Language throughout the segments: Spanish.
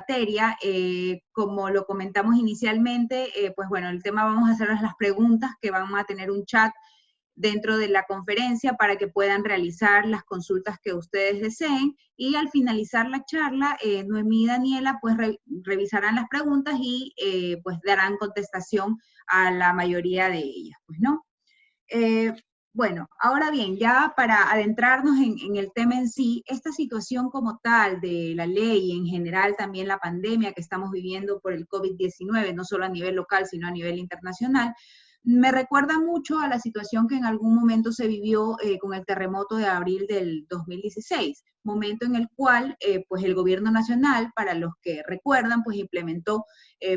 materia. Como lo comentamos inicialmente, pues bueno, el tema vamos a hacerles las preguntas, que van a tener un chat dentro de la conferencia para que puedan realizar las consultas que ustedes deseen, y al finalizar la charla, Noemí y Daniela pues revisarán las preguntas y pues darán contestación a la mayoría de ellas, pues, ¿no? Bueno, ahora bien, ya para adentrarnos en el tema en sí, esta situación como tal de la ley y en general también la pandemia que estamos viviendo por el COVID-19, no solo a nivel local, sino a nivel internacional, me recuerda mucho a la situación que en algún momento se vivió con el terremoto de abril del 2016, momento en el cual pues el gobierno nacional, para los que recuerdan, pues implementó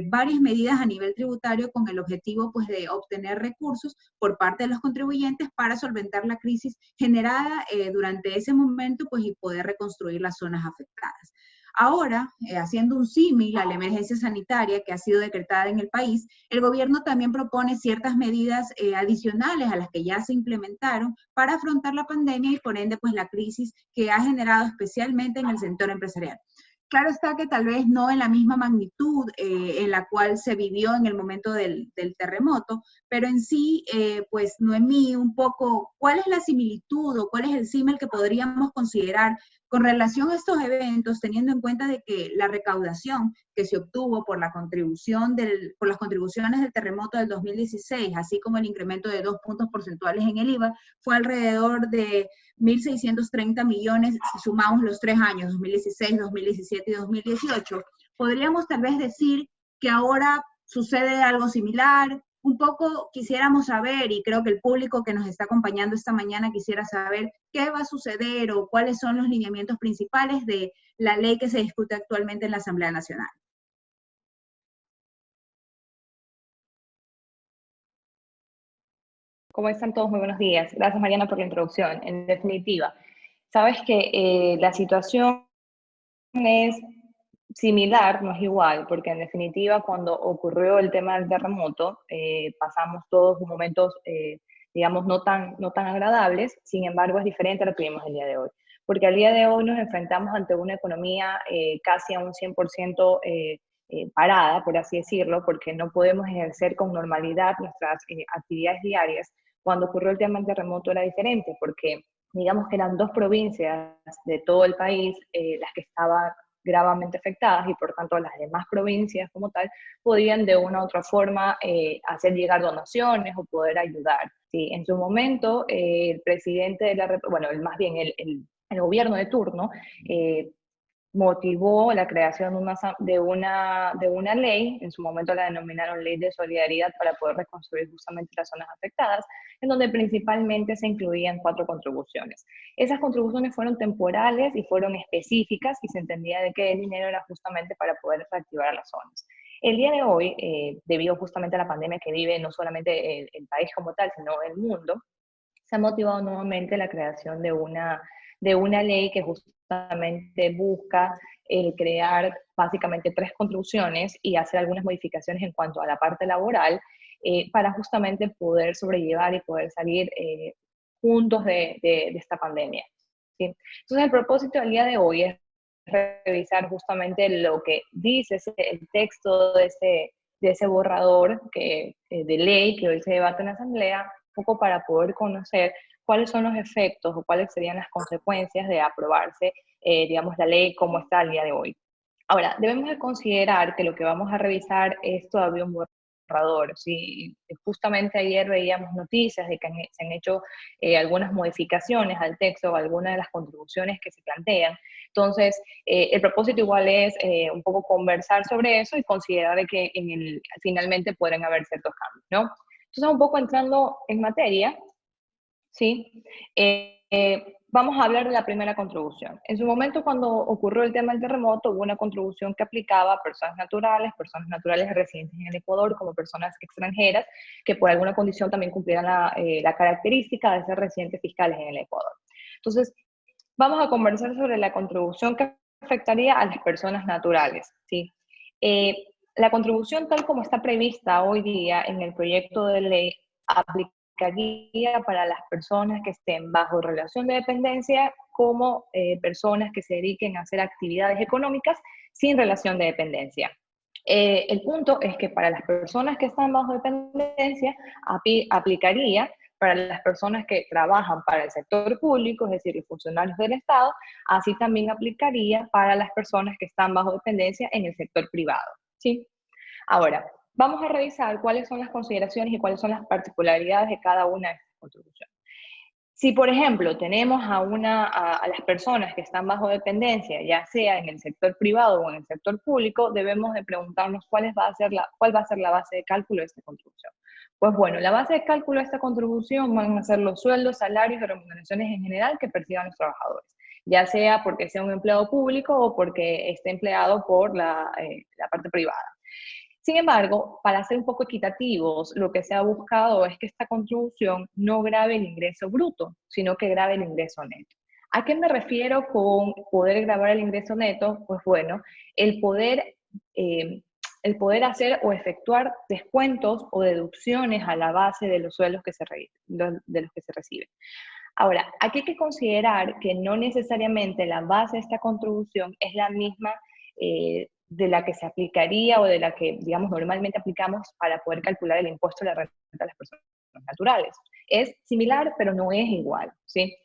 varias medidas a nivel tributario con el objetivo pues de obtener recursos por parte de los contribuyentes para solventar la crisis generada durante ese momento, pues, y poder reconstruir las zonas afectadas. Ahora, haciendo un símil a la emergencia sanitaria que ha sido decretada en el país, el gobierno también propone ciertas medidas adicionales a las que ya se implementaron para afrontar la pandemia y por ende pues la crisis que ha generado especialmente en el sector empresarial. Claro está que tal vez no en la misma magnitud en la cual se vivió en el momento del terremoto, pero en sí, pues Noemí, un poco, ¿cuál es la similitud o cuál es el símil que podríamos considerar con relación a estos eventos, teniendo en cuenta de que la recaudación que se obtuvo por la contribución por las contribuciones del terremoto del 2016, así como el incremento de 2 puntos porcentuales en el IVA, fue alrededor de 1.630 millones si sumamos los 3 años, 2016, 2017 y 2018? Podríamos tal vez decir que ahora sucede algo similar. Un poco quisiéramos saber, y creo que el público que nos está acompañando esta mañana quisiera saber qué va a suceder o cuáles son los lineamientos principales de la ley que se discute actualmente en la Asamblea Nacional. ¿Cómo están todos? Muy buenos días. Gracias, Mariana, por la introducción. En definitiva, sabes que la situación es similar, no es igual, porque en definitiva cuando ocurrió el tema del terremoto, pasamos todos momentos, digamos, no tan agradables. Sin embargo, es diferente a lo que vimos el día de hoy, porque al día de hoy nos enfrentamos ante una economía casi a un 100% parada, por así decirlo, porque no podemos ejercer con normalidad nuestras actividades diarias. Cuando ocurrió el tema del terremoto era diferente, porque digamos que eran 2 provincias de todo el país las que estaban gravemente afectadas, y por tanto las demás provincias como tal podían de una u otra forma hacer llegar donaciones o poder ayudar. ¿Sí? En su momento, el presidente de la bueno, más bien el gobierno de turno, motivó la creación de una ley, en su momento la denominaron Ley de Solidaridad, para poder reconstruir justamente las zonas afectadas, en donde principalmente se incluían 4 contribuciones. Esas contribuciones fueron temporales y fueron específicas, y se entendía de que el dinero era justamente para poder reactivar a las zonas. El día de hoy, debido justamente a la pandemia que vive no solamente el país como tal, sino el mundo, se ha motivado nuevamente la creación de una ley que justamente busca crear básicamente 3 contribuciones y hacer algunas modificaciones en cuanto a la parte laboral, para justamente poder sobrellevar y poder salir juntos de esta pandemia. ¿Sí? Entonces el propósito del día de hoy es revisar justamente lo que dice el texto de ese borrador de ley que hoy se debate en la Asamblea, un poco para poder conocer cuáles son los efectos o cuáles serían las consecuencias de aprobarse, digamos, la ley como está al día de hoy. Ahora, debemos de considerar que lo que vamos a revisar es todavía un borrador. ¿Sí? Justamente ayer veíamos noticias de que se han hecho algunas modificaciones al texto o algunas de las contribuciones que se plantean. Entonces, el propósito igual es un poco conversar sobre eso y considerar que finalmente pueden haber ciertos cambios, ¿no? Entonces, un poco entrando en materia, ¿sí? Vamos a hablar de la primera contribución. En su momento, cuando ocurrió el tema del terremoto, hubo una contribución que aplicaba a personas naturales residentes en el Ecuador, como personas extranjeras, que por alguna condición también cumplieran la característica de ser residentes fiscales en el Ecuador. Entonces, vamos a conversar sobre la contribución que afectaría a las personas naturales, ¿sí? La contribución tal como está prevista hoy día en el proyecto de ley aplicaría para las personas que estén bajo relación de dependencia como personas que se dediquen a hacer actividades económicas sin relación de dependencia. El punto es que para las personas que están bajo dependencia, aplicaría para las personas que trabajan para el sector público, es decir, los funcionarios del Estado, así también aplicaría para las personas que están bajo dependencia en el sector privado, ¿sí? Ahora, vamos a revisar cuáles son las consideraciones y cuáles son las particularidades de cada una de estas contribuciones. Si, por ejemplo, tenemos a las personas que están bajo dependencia, ya sea en el sector privado o en el sector público, debemos de preguntarnos cuál va a ser la base de cálculo de esta contribución. Pues bueno, la base de cálculo de esta contribución van a ser los sueldos, salarios y remuneraciones en general que perciban los trabajadores, ya sea porque sea un empleado público o porque esté empleado por la parte privada. Sin embargo, para ser un poco equitativos, lo que se ha buscado es que esta contribución no grave el ingreso bruto, sino que grave el ingreso neto. ¿A qué me refiero con poder gravar el ingreso neto? Pues bueno, el poder hacer o efectuar descuentos o deducciones a la base de los sueldos de los que se reciben. Ahora, aquí hay que considerar que no necesariamente la base de esta contribución es la misma de la que se aplicaría o de la que, digamos, normalmente aplicamos para poder calcular el impuesto de la renta de las personas naturales. Es similar, pero no es igual, ¿sí?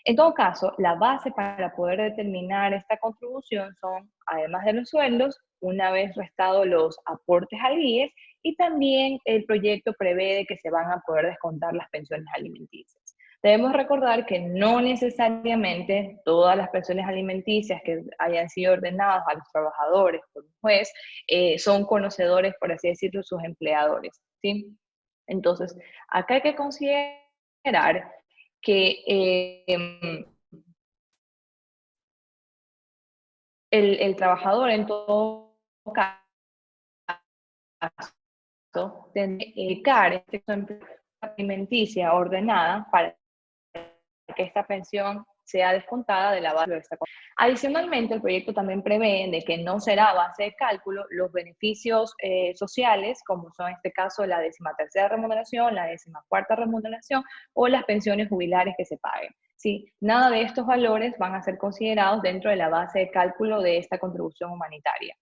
En todo caso, la base para poder determinar esta contribución son, además de los sueldos, una vez restados los aportes al IES, y también el proyecto prevé que se van a poder descontar las pensiones alimenticias. Debemos recordar que no necesariamente todas las pensiones alimenticias que hayan sido ordenadas a los trabajadores por un juez son conocedores, por así decirlo, sus empleadores, ¿sí? Entonces, acá hay que considerar que el trabajador en todo caso tendrá que dedicar esta alimenticia ordenada para que esta pensión sea descontada de la base de esta. Adicionalmente, el proyecto también prevé de que no será base de cálculo los beneficios sociales, como son en este caso la 13ª remuneración, la 14ª remuneración o las pensiones jubilares que se paguen. ¿Sí? Nada de estos valores van a ser considerados dentro de la base de cálculo de esta contribución humanitaria.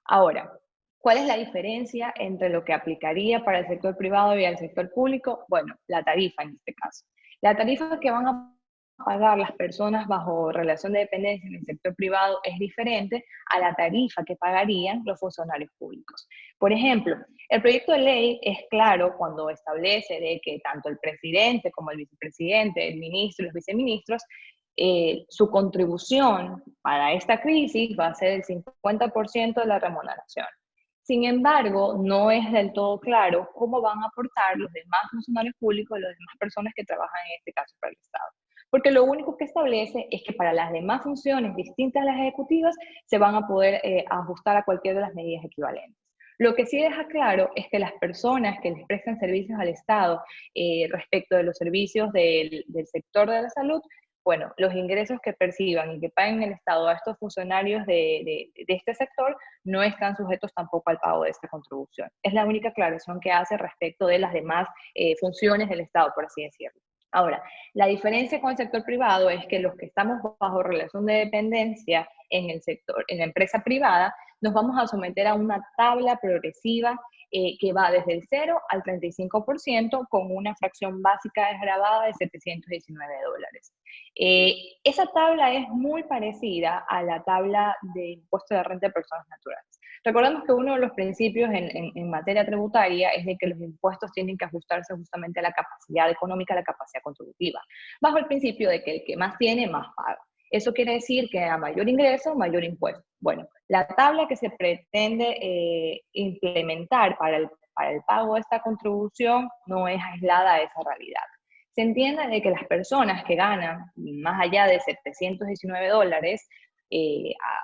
Ahora, ¿cuál es la diferencia entre lo que aplicaría para el sector privado y el sector público? Bueno, la tarifa en este caso. La tarifa que van a pagar las personas bajo relación de dependencia en el sector privado es diferente a la tarifa que pagarían los funcionarios públicos. Por ejemplo, el proyecto de ley es claro cuando establece de que tanto el presidente como el vicepresidente, el ministro y los viceministros, su contribución para esta crisis va a ser el 50% de la remuneración. Sin embargo, no es del todo claro cómo van a aportar los demás funcionarios públicos y las demás personas que trabajan en este caso para el Estado. Porque lo único que establece es que para las demás funciones distintas a las ejecutivas se van a poder ajustar a cualquiera de las medidas equivalentes. Lo que sí deja claro es que las personas que les prestan servicios al Estado respecto de los servicios del sector de la salud, bueno, los ingresos que perciban y que paguen el Estado a estos funcionarios de este sector no están sujetos tampoco al pago de esta contribución. Es la única aclaración que hace respecto de las demás funciones del Estado, por así decirlo. Ahora, la diferencia con el sector privado es que los que estamos bajo relación de dependencia en el sector, en la empresa privada, nos vamos a someter a una tabla progresiva que va desde el 0 al 35% con una fracción básica desgravada de $719. Esa tabla es muy parecida a la tabla de impuesto de renta de personas naturales. Recordemos que uno de los principios en materia tributaria es de que los impuestos tienen que ajustarse justamente a la capacidad económica, a la capacidad contributiva, bajo el principio de que el que más tiene, más paga. Eso quiere decir que a mayor ingreso, mayor impuesto. Bueno, la tabla que se pretende implementar para el pago de esta contribución no es aislada de esa realidad. Se entiende de que las personas que ganan más allá de $719,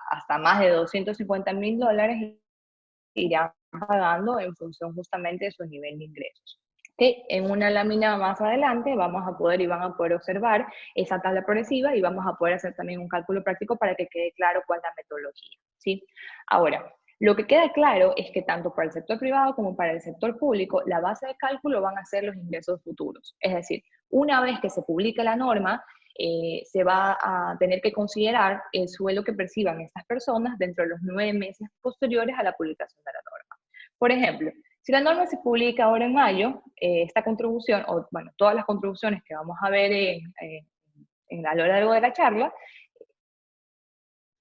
hasta más de $250,000 irán pagando en función justamente de su nivel de ingresos. Que en una lámina más adelante vamos a poder y van a poder observar esa tabla progresiva y vamos a poder hacer también un cálculo práctico para que quede claro cuál es la metodología, ¿sí? Ahora, lo que queda claro es que tanto para el sector privado como para el sector público, la base de cálculo van a ser los ingresos futuros. Es decir, una vez que se publique la norma, se va a tener que considerar el sueldo que perciban estas personas dentro de los 9 meses posteriores a la publicación de la norma. Por ejemplo, si la norma se publica ahora en mayo, esta contribución, o bueno, todas las contribuciones que vamos a ver a lo largo de la charla,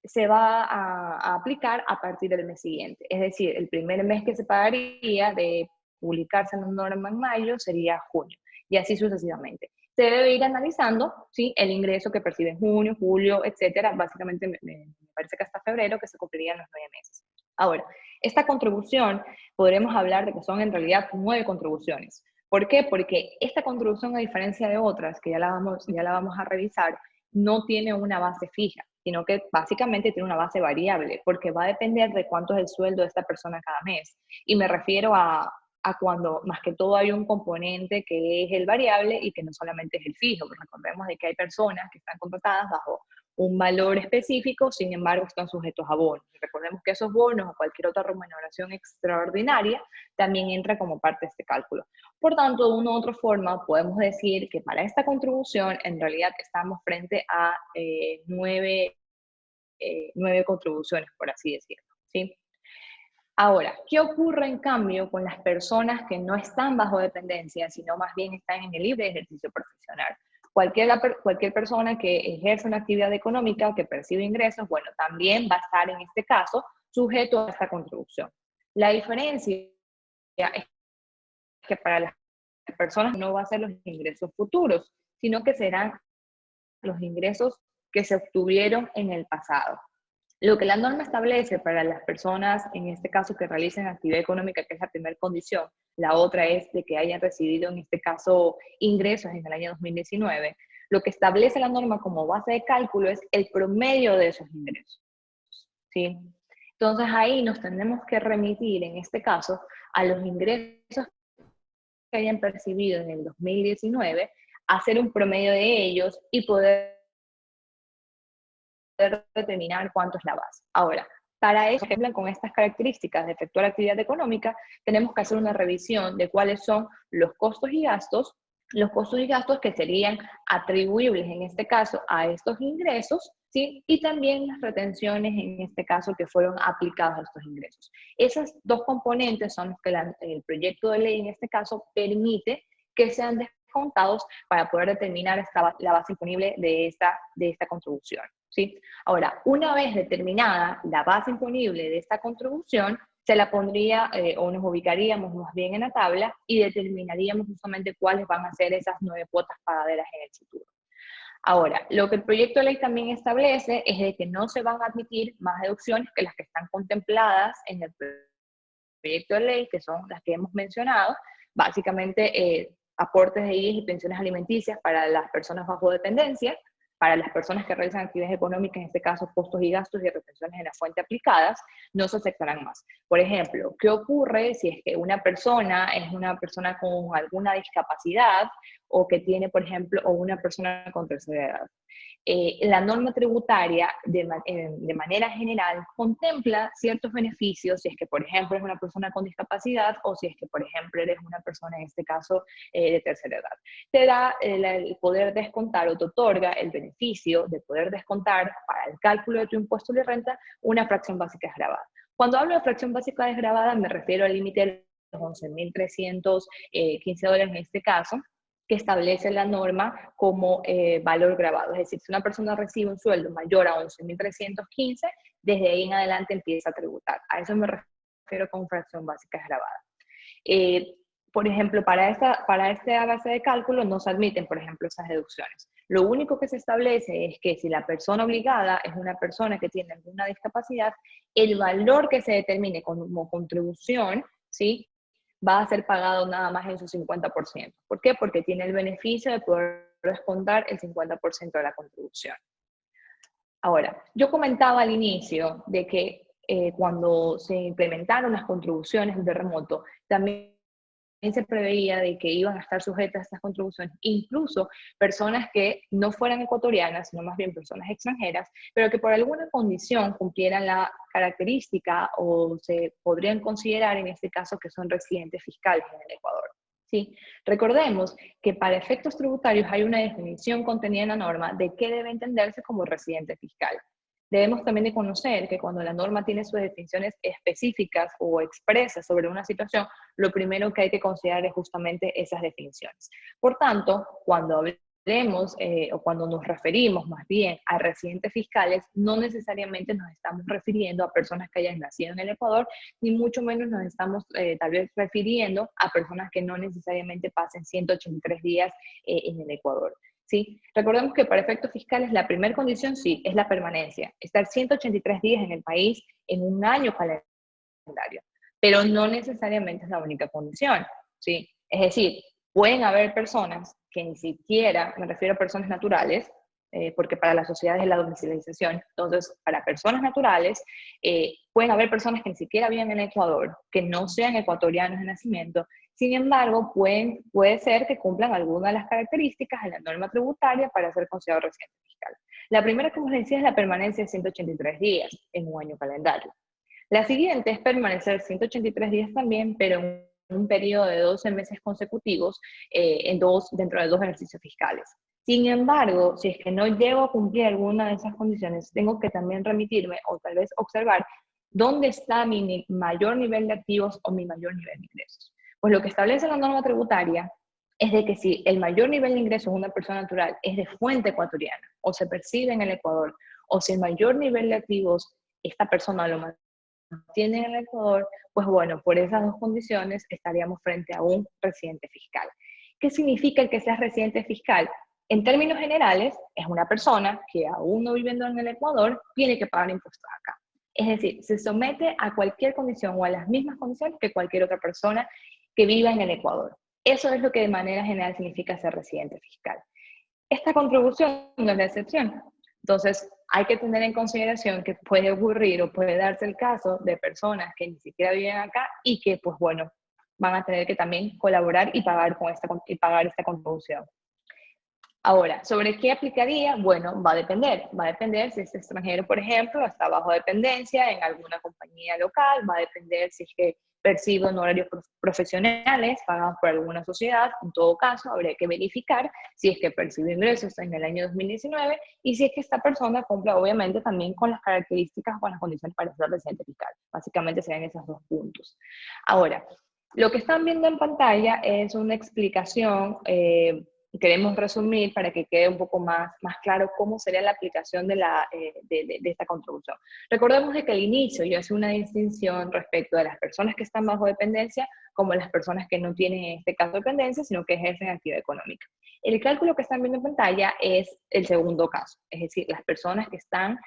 se va a aplicar a partir del mes siguiente. Es decir, el primer mes que se pagaría de publicarse en una norma en mayo sería junio, y así sucesivamente. Se debe ir analizando, ¿sí?, el ingreso que percibe en junio, julio, etcétera. Básicamente me parece que hasta febrero, que se cumplirían los 9 meses. Ahora, esta contribución, podremos hablar de que son en realidad 9 contribuciones. ¿Por qué? Porque esta contribución, a diferencia de otras, que ya la vamos a revisar, no tiene una base fija, sino que básicamente tiene una base variable, porque va a depender de cuánto es el sueldo de esta persona cada mes. Y me refiero a cuando más que todo hay un componente que es el variable y que no solamente es el fijo. Recordemos de que hay personas que están contratadas bajo un valor específico, sin embargo están sujetos a bonos. Recordemos que esos bonos o cualquier otra remuneración extraordinaria también entra como parte de este cálculo. Por tanto, de una u otra forma, podemos decir que para esta contribución, en realidad estamos frente a 9 contribuciones, por así decirlo, ¿sí? Ahora, ¿qué ocurre en cambio con las personas que no están bajo dependencia, sino más bien están en el libre ejercicio profesional? Cualquier persona que ejerce una actividad económica o que percibe ingresos, bueno, también va a estar en este caso sujeto a esta contribución. La diferencia es que para las personas no va a ser los ingresos futuros, sino que serán los ingresos que se obtuvieron en el pasado. Lo que la norma establece para las personas, en este caso, que realicen actividad económica, que es la primera condición, la otra es de que hayan recibido, en este caso, ingresos en el año 2019, lo que establece la norma como base de cálculo es el promedio de esos ingresos, ¿sí? Entonces ahí nos tenemos que remitir, en este caso, a los ingresos que hayan percibido en el 2019, hacer un promedio de ellos y poder determinar cuánto es la base. Ahora, para eso, por ejemplo, con estas características de efectuar actividad económica, tenemos que hacer una revisión de cuáles son los costos y gastos que serían atribuibles en este caso a estos ingresos, ¿sí? Y también las retenciones en este caso que fueron aplicadas a estos ingresos. Esas dos componentes son los que el proyecto de ley en este caso permite que sean descontados para poder determinar la base imponible de esta contribución, ¿sí? Ahora, una vez determinada la base imponible de esta contribución, se la pondría o nos ubicaríamos más bien en la tabla y determinaríamos justamente cuáles van a ser esas 9 cuotas pagaderas en el futuro. Ahora, lo que el proyecto de ley también establece es de que no se van a admitir más deducciones que las que están contempladas en el proyecto de ley, que son las que hemos mencionado, básicamente aportes de IES y pensiones alimenticias para las personas bajo dependencia, para las personas que realizan actividades económicas, en este caso costos y gastos y retenciones en la fuente aplicadas, no se aceptarán más. Por ejemplo, ¿qué ocurre si es que una persona es una persona con alguna discapacidad o que tiene, por ejemplo, o una persona con tercera edad? La norma tributaria de manera general contempla ciertos beneficios si es que, por ejemplo, es una persona con discapacidad o si es que, por ejemplo, eres una persona, en este caso, de tercera edad. Te da el poder descontar o te otorga el beneficio de poder descontar para el cálculo de tu impuesto de renta una fracción básica desgravada. Cuando hablo de fracción básica desgravada me refiero al límite de los $11.315 en este caso, que establece la norma como valor gravado. Es decir, si una persona recibe un sueldo mayor a 11.315, desde ahí en adelante empieza a tributar. A eso me refiero con fracción básica desgravada. Por ejemplo, para esta base de cálculo no se admiten, por ejemplo, esas deducciones. Lo único que se establece es que si la persona obligada es una persona que tiene alguna discapacidad, el valor que se determine como contribución, ¿sí?, va a ser pagado nada más en su 50%. ¿Por qué? Porque tiene el beneficio de poder descontar el 50% de la contribución. Ahora, yo comentaba al inicio de que cuando se implementaron las contribuciones de remoto, también se preveía de que iban a estar sujetas a estas contribuciones, incluso personas que no fueran ecuatorianas, sino más bien personas extranjeras, pero que por alguna condición cumplieran la característica o se podrían considerar en este caso que son residentes fiscales en el Ecuador. ¿sí? Recordemos que para efectos tributarios hay una definición contenida en la norma de qué debe entenderse como residente fiscal. Debemos también de conocer que cuando la norma tiene sus definiciones específicas o expresas sobre una situación, lo primero que hay que considerar es justamente esas definiciones. Por tanto, cuando hablemos o cuando nos referimos más bien a residentes fiscales, no necesariamente nos estamos refiriendo a personas que hayan nacido en el Ecuador, ni mucho menos nos estamos tal vez refiriendo a personas que no necesariamente pasen 183 días en el Ecuador. ¿Sí? Recordemos que para efectos fiscales la primera condición sí es la permanencia, estar 183 días en el país en un año calendario, pero no necesariamente es la única condición, ¿sí? Es decir, pueden haber personas que ni siquiera, me refiero a personas naturales, porque para las sociedades es la domiciliación, entonces para personas naturales pueden haber personas que ni siquiera viven en Ecuador, que no sean ecuatorianos de nacimiento. Sin embargo, puede ser que cumplan algunas de las características de la norma tributaria para ser considerado residente fiscal. La primera, como les decía, es la permanencia de 183 días en un año calendario. La siguiente es permanecer 183 días también, pero en un periodo de 12 meses consecutivos dentro de 2 ejercicios fiscales. Sin embargo, si es que no llego a cumplir alguna de esas condiciones, tengo que también remitirme o tal vez observar dónde está mi mayor nivel de activos o mi mayor nivel de ingresos. Pues lo que establece la norma tributaria es de que si el mayor nivel de ingresos de una persona natural es de fuente ecuatoriana o se percibe en el Ecuador, o si el mayor nivel de activos esta persona lo mantiene en el Ecuador, pues bueno, por esas dos condiciones estaríamos frente a un residente fiscal. ¿Qué significa el que sea residente fiscal? En términos generales, es una persona que aún no viviendo en el Ecuador tiene que pagar impuestos acá. Es decir, se somete a cualquier condición o a las mismas condiciones que cualquier otra persona que viva en el Ecuador. Eso es lo que de manera general significa ser residente fiscal. Esta contribución no es la excepción. Entonces, hay que tener en consideración que puede ocurrir o puede darse el caso de personas que ni siquiera viven acá y que, pues bueno, van a tener que también colaborar y pagar esta contribución. Ahora, ¿sobre qué aplicaría? Bueno, va a depender si es extranjero, por ejemplo, está bajo dependencia en alguna compañía local, va a depender si es que percibe honorarios profesionales pagados por alguna sociedad. En todo caso, habría que verificar si es que percibe ingresos en el año 2019 y si es que esta persona cumple obviamente también con las características o con las condiciones para ser residente fiscal. Básicamente serían esos dos puntos. Ahora, lo que están viendo en pantalla es una explicación queremos resumir para que quede un poco más claro cómo sería la aplicación de esta contribución. Recordemos de que al inicio yo hacía una distinción respecto de las personas que están bajo dependencia como las personas que no tienen en este caso dependencia, sino que ejercen actividad económica. El cálculo que están viendo en pantalla es el segundo caso, es decir, las personas que están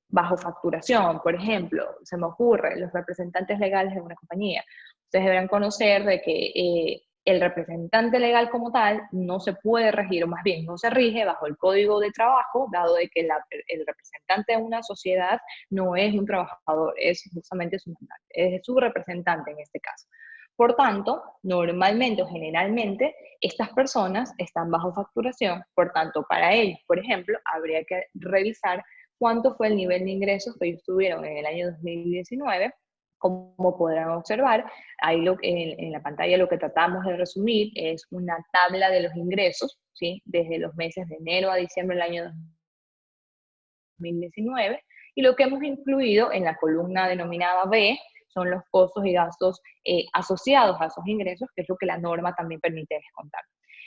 bajo facturación, por ejemplo, se me ocurre, los representantes legales de una compañía. Ustedes deberán conocer de que el representante legal como tal no se puede regir, o más bien no se rige bajo el Código de Trabajo, dado de que el representante de una sociedad no es un trabajador, es justamente su mandante, es su representante en este caso. Por tanto, normalmente o generalmente, estas personas están bajo facturación, por tanto, para ellos, por ejemplo, habría que revisar cuánto fue el nivel de ingresos que ellos tuvieron en el año 2019. Como podrán observar, ahí en la pantalla lo que tratamos de resumir es una tabla de los ingresos, ¿sí? Desde los meses de enero a diciembre del año 2019, y lo que hemos incluido en la columna denominada B son los costos y gastos asociados a esos ingresos, que es lo que la norma también permite descontar.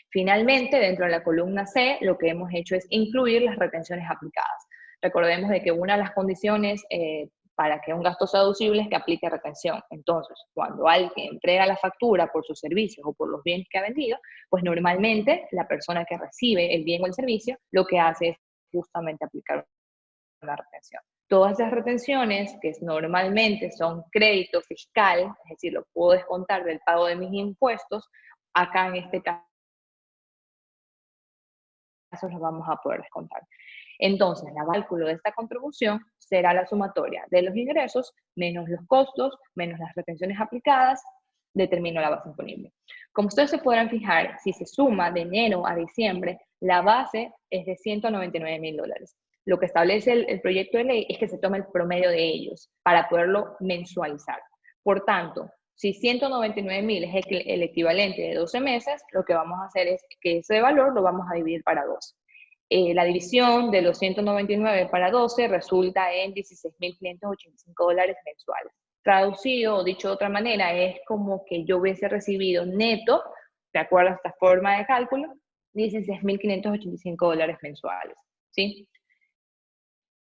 Finalmente, dentro de la columna C, lo que hemos hecho es incluir las retenciones aplicadas. Recordemos de que una de las condiciones para que un gasto sea deducible es que aplique retención. Entonces, cuando alguien entrega la factura por sus servicios o por los bienes que ha vendido, pues normalmente la persona que recibe el bien o el servicio lo que hace es justamente aplicar una retención. Todas esas retenciones, que normalmente son crédito fiscal, es decir, lo puedo descontar del pago de mis impuestos, acá en este caso los vamos a poder descontar. Entonces, el cálculo de esta contribución será la sumatoria de los ingresos menos los costos, menos las retenciones aplicadas, determino la base imponible. Como ustedes se podrán fijar, si se suma de enero a diciembre, la base es de $199,000. Lo que establece el proyecto de ley es que se tome el promedio de ellos para poderlo mensualizar. Por tanto, Si 199.000 es el equivalente de 12 meses, lo que vamos a hacer es que ese valor lo vamos a dividir para 12. La división de los 199 para 12 resulta en $16.585 mensuales. Traducido o dicho de otra manera, es como que yo hubiese recibido neto, de acuerdo a esta forma de cálculo, $16.585 mensuales, ¿sí?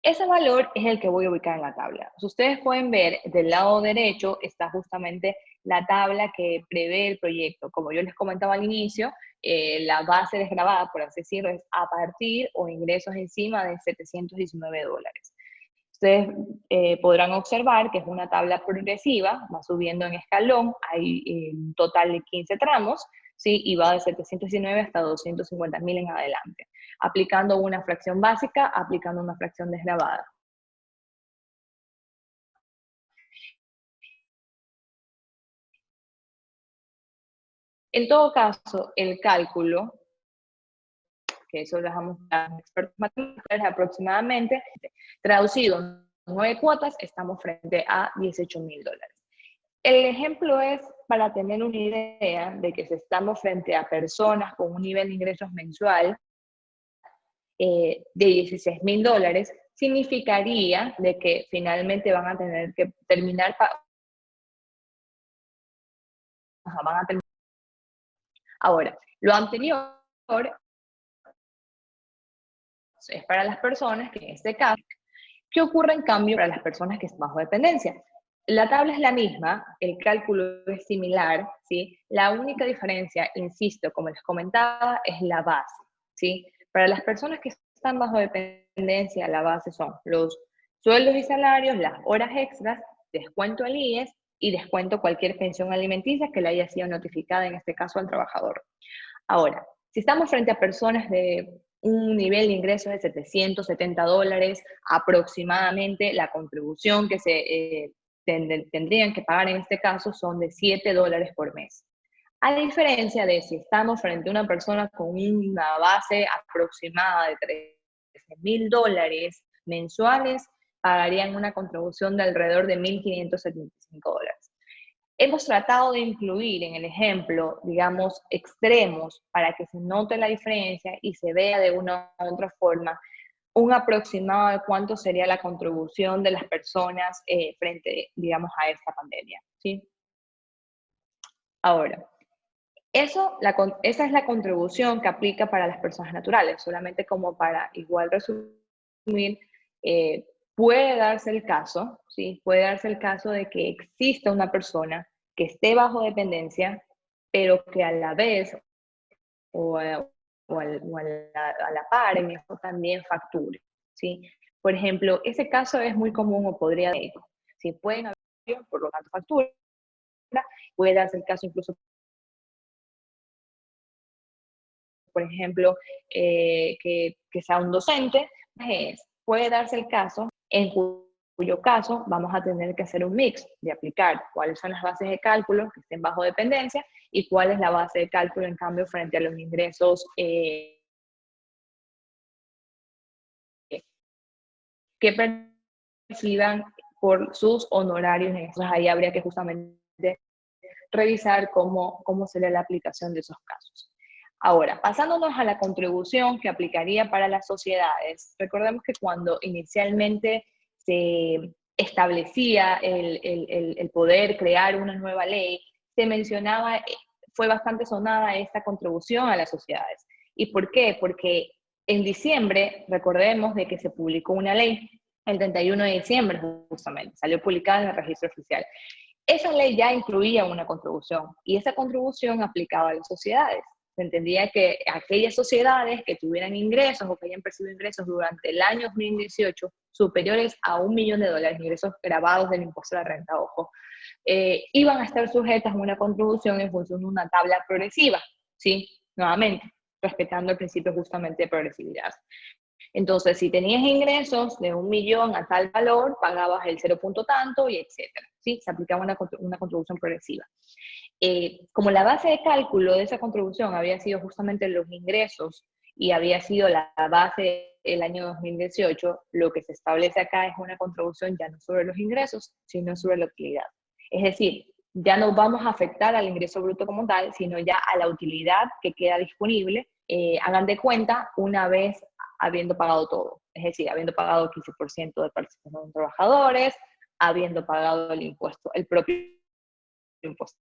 Ese valor es el que voy a ubicar en la tabla. Si ustedes pueden ver, del lado derecho está justamente la tabla que prevé el proyecto. Como yo les comentaba al inicio, la base desgravada, por así decirlo, es a partir o ingresos encima de $719. Ustedes podrán observar que es una tabla progresiva, va subiendo en escalón, hay un total de 15 tramos, ¿sí? Y va de 719 hasta 250.000 en adelante, aplicando una fracción básica, aplicando una fracción desgravada. En todo caso, el cálculo, que eso lo dejamos a los expertos matemáticos, es aproximadamente, traducido en 9 cuotas, estamos frente a $18.000. El ejemplo es para tener una idea de que si estamos frente a personas con un nivel de ingresos mensual de $16.000, significaría de que finalmente van a tener que terminar, Ahora, lo anterior es para las personas que en este caso, ¿qué ocurre en cambio para las personas que están bajo dependencia? La tabla es la misma, el cálculo es similar, ¿sí? La única diferencia, insisto, como les comentaba, es la base, ¿sí? Para las personas que están bajo dependencia, la base son los sueldos y salarios, las horas extras, descuento al IES y descuento cualquier pensión alimenticia que le haya sido notificada, en este caso al trabajador. Ahora, si estamos frente a personas de un nivel de ingresos de $770 aproximadamente, la contribución que se tendrían que pagar en este caso son de $7 por mes. A diferencia de si estamos frente a una persona con una base aproximada de $13.000 mensuales, pagarían una contribución de alrededor de $1.575. Hemos tratado de incluir en el ejemplo, digamos, extremos para que se note la diferencia y se vea de una u otra forma un aproximado de cuánto sería la contribución de las personas frente, digamos, a esta pandemia, ¿sí? Ahora, esa es la contribución que aplica para las personas naturales, solamente como para igual resumir, puede darse el caso, ¿sí? Puede darse el caso de que exista una persona que esté bajo dependencia, pero que a la vez a la par en eso también facture, ¿sí? Por ejemplo, ese caso es muy común o podría ser, si pueden haber, por lo tanto factura, puede darse el caso incluso, por ejemplo, que sea un docente, puede darse el caso en cuyo caso vamos a tener que hacer un mix de aplicar cuáles son las bases de cálculo que estén bajo dependencia y cuál es la base de cálculo en cambio frente a los ingresos que perciban por sus honorarios. Entonces ahí habría que justamente revisar cómo sería la aplicación de esos casos. Ahora, pasándonos a la contribución que aplicaría para las sociedades, recordemos que cuando inicialmente se establecía el poder crear una nueva ley, se mencionaba, fue bastante sonada esta contribución a las sociedades. ¿Y por qué? Porque en diciembre, recordemos de que se publicó una ley, el 31 de diciembre justamente, salió publicada en el registro oficial. Esa ley ya incluía una contribución y esa contribución aplicaba a las sociedades. Se entendía que aquellas sociedades que tuvieran ingresos o que hayan percibido ingresos durante el año 2018 superiores a $1 millón, ingresos grabados del impuesto a la renta, ojo, iban a estar sujetas a una contribución en función de una tabla progresiva, ¿sí? Nuevamente, respetando el principio justamente de progresividad. Entonces, si tenías ingresos de $1 millón a tal valor, pagabas el 0 punto tanto y etcétera, ¿sí? Se aplicaba una contribución progresiva. Como la base de cálculo de esa contribución había sido justamente los ingresos y había sido la base del año 2018, lo que se establece acá es una contribución ya no sobre los ingresos, sino sobre la utilidad. Es decir, ya no vamos a afectar al ingreso bruto como tal, sino ya a la utilidad que queda disponible, hagan de cuenta una vez habiendo pagado todo, es decir, habiendo pagado 15% de participación de trabajadores, habiendo pagado el impuesto, el propio impuesto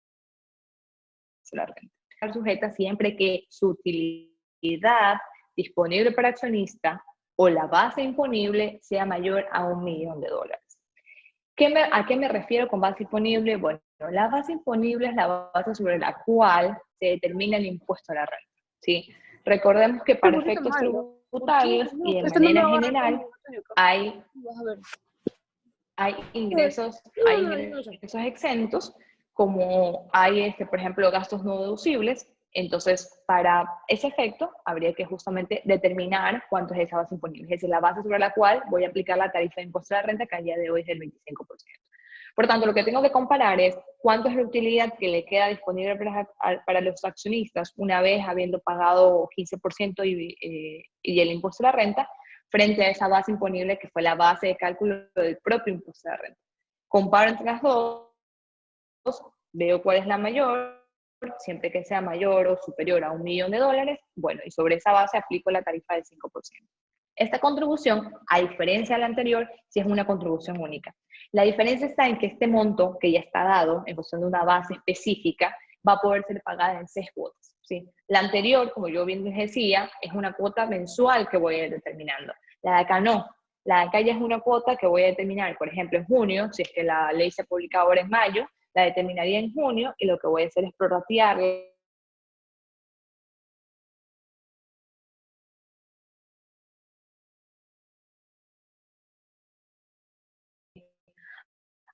a la renta. Estar sujeta siempre que su utilidad disponible para accionista o la base imponible sea mayor a $1 millón. ¿A qué me refiero con base imponible? Bueno, la base imponible es la base sobre la cual se determina el impuesto a la renta, ¿sí? Recordemos que para efectos tributarios y de manera general hay ingresos exentos, como hay, por ejemplo, gastos no deducibles. Entonces, para ese efecto, habría que justamente determinar cuánto es esa base imponible, es decir, la base sobre la cual voy a aplicar la tarifa de impuesto a la renta, que a día de hoy es del 25%. Por tanto, lo que tengo que comparar es cuánto es la utilidad que le queda disponible para los accionistas una vez habiendo pagado 15% y el impuesto a la renta, frente a esa base imponible que fue la base de cálculo del propio impuesto a la renta. Comparo entre las dos, veo cuál es la mayor, siempre que sea mayor o superior a $1 millón, bueno, y sobre esa base aplico la tarifa del 5%. Esta contribución, a diferencia de la anterior, sí es una contribución única. La diferencia está en que este monto, que ya está dado en función de una base específica, va a poder ser pagada en 6 cuotas, ¿sí? La anterior, como yo bien les decía, es una cuota mensual que voy a ir determinando. La de acá no. La de acá ya es una cuota que voy a determinar, por ejemplo, en junio, si es que la ley se publica ahora en mayo, la determinaría en junio, y lo que voy a hacer es prorratear.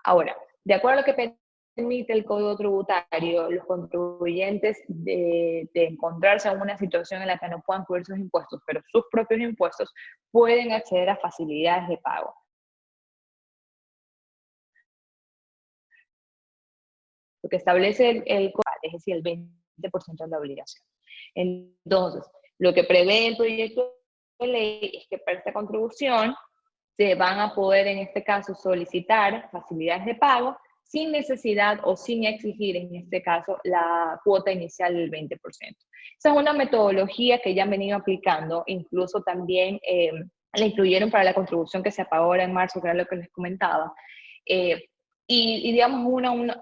Ahora, de acuerdo a lo que permite el Código Tributario, los contribuyentes de encontrarse en una situación en la que no puedan cubrir sus impuestos, pero sus propios impuestos, pueden acceder a facilidades de pago. Lo que establece el Código, es decir, el 20% de la obligación. Entonces, lo que prevé el proyecto de ley es que para esta contribución se van a poder, en este caso, solicitar facilidades de pago sin necesidad o sin exigir, en este caso, la cuota inicial del 20%. Esa es una metodología que ya han venido aplicando, incluso también la incluyeron para la contribución que se apagó ahora en marzo, que era lo que les comentaba. Y digamos,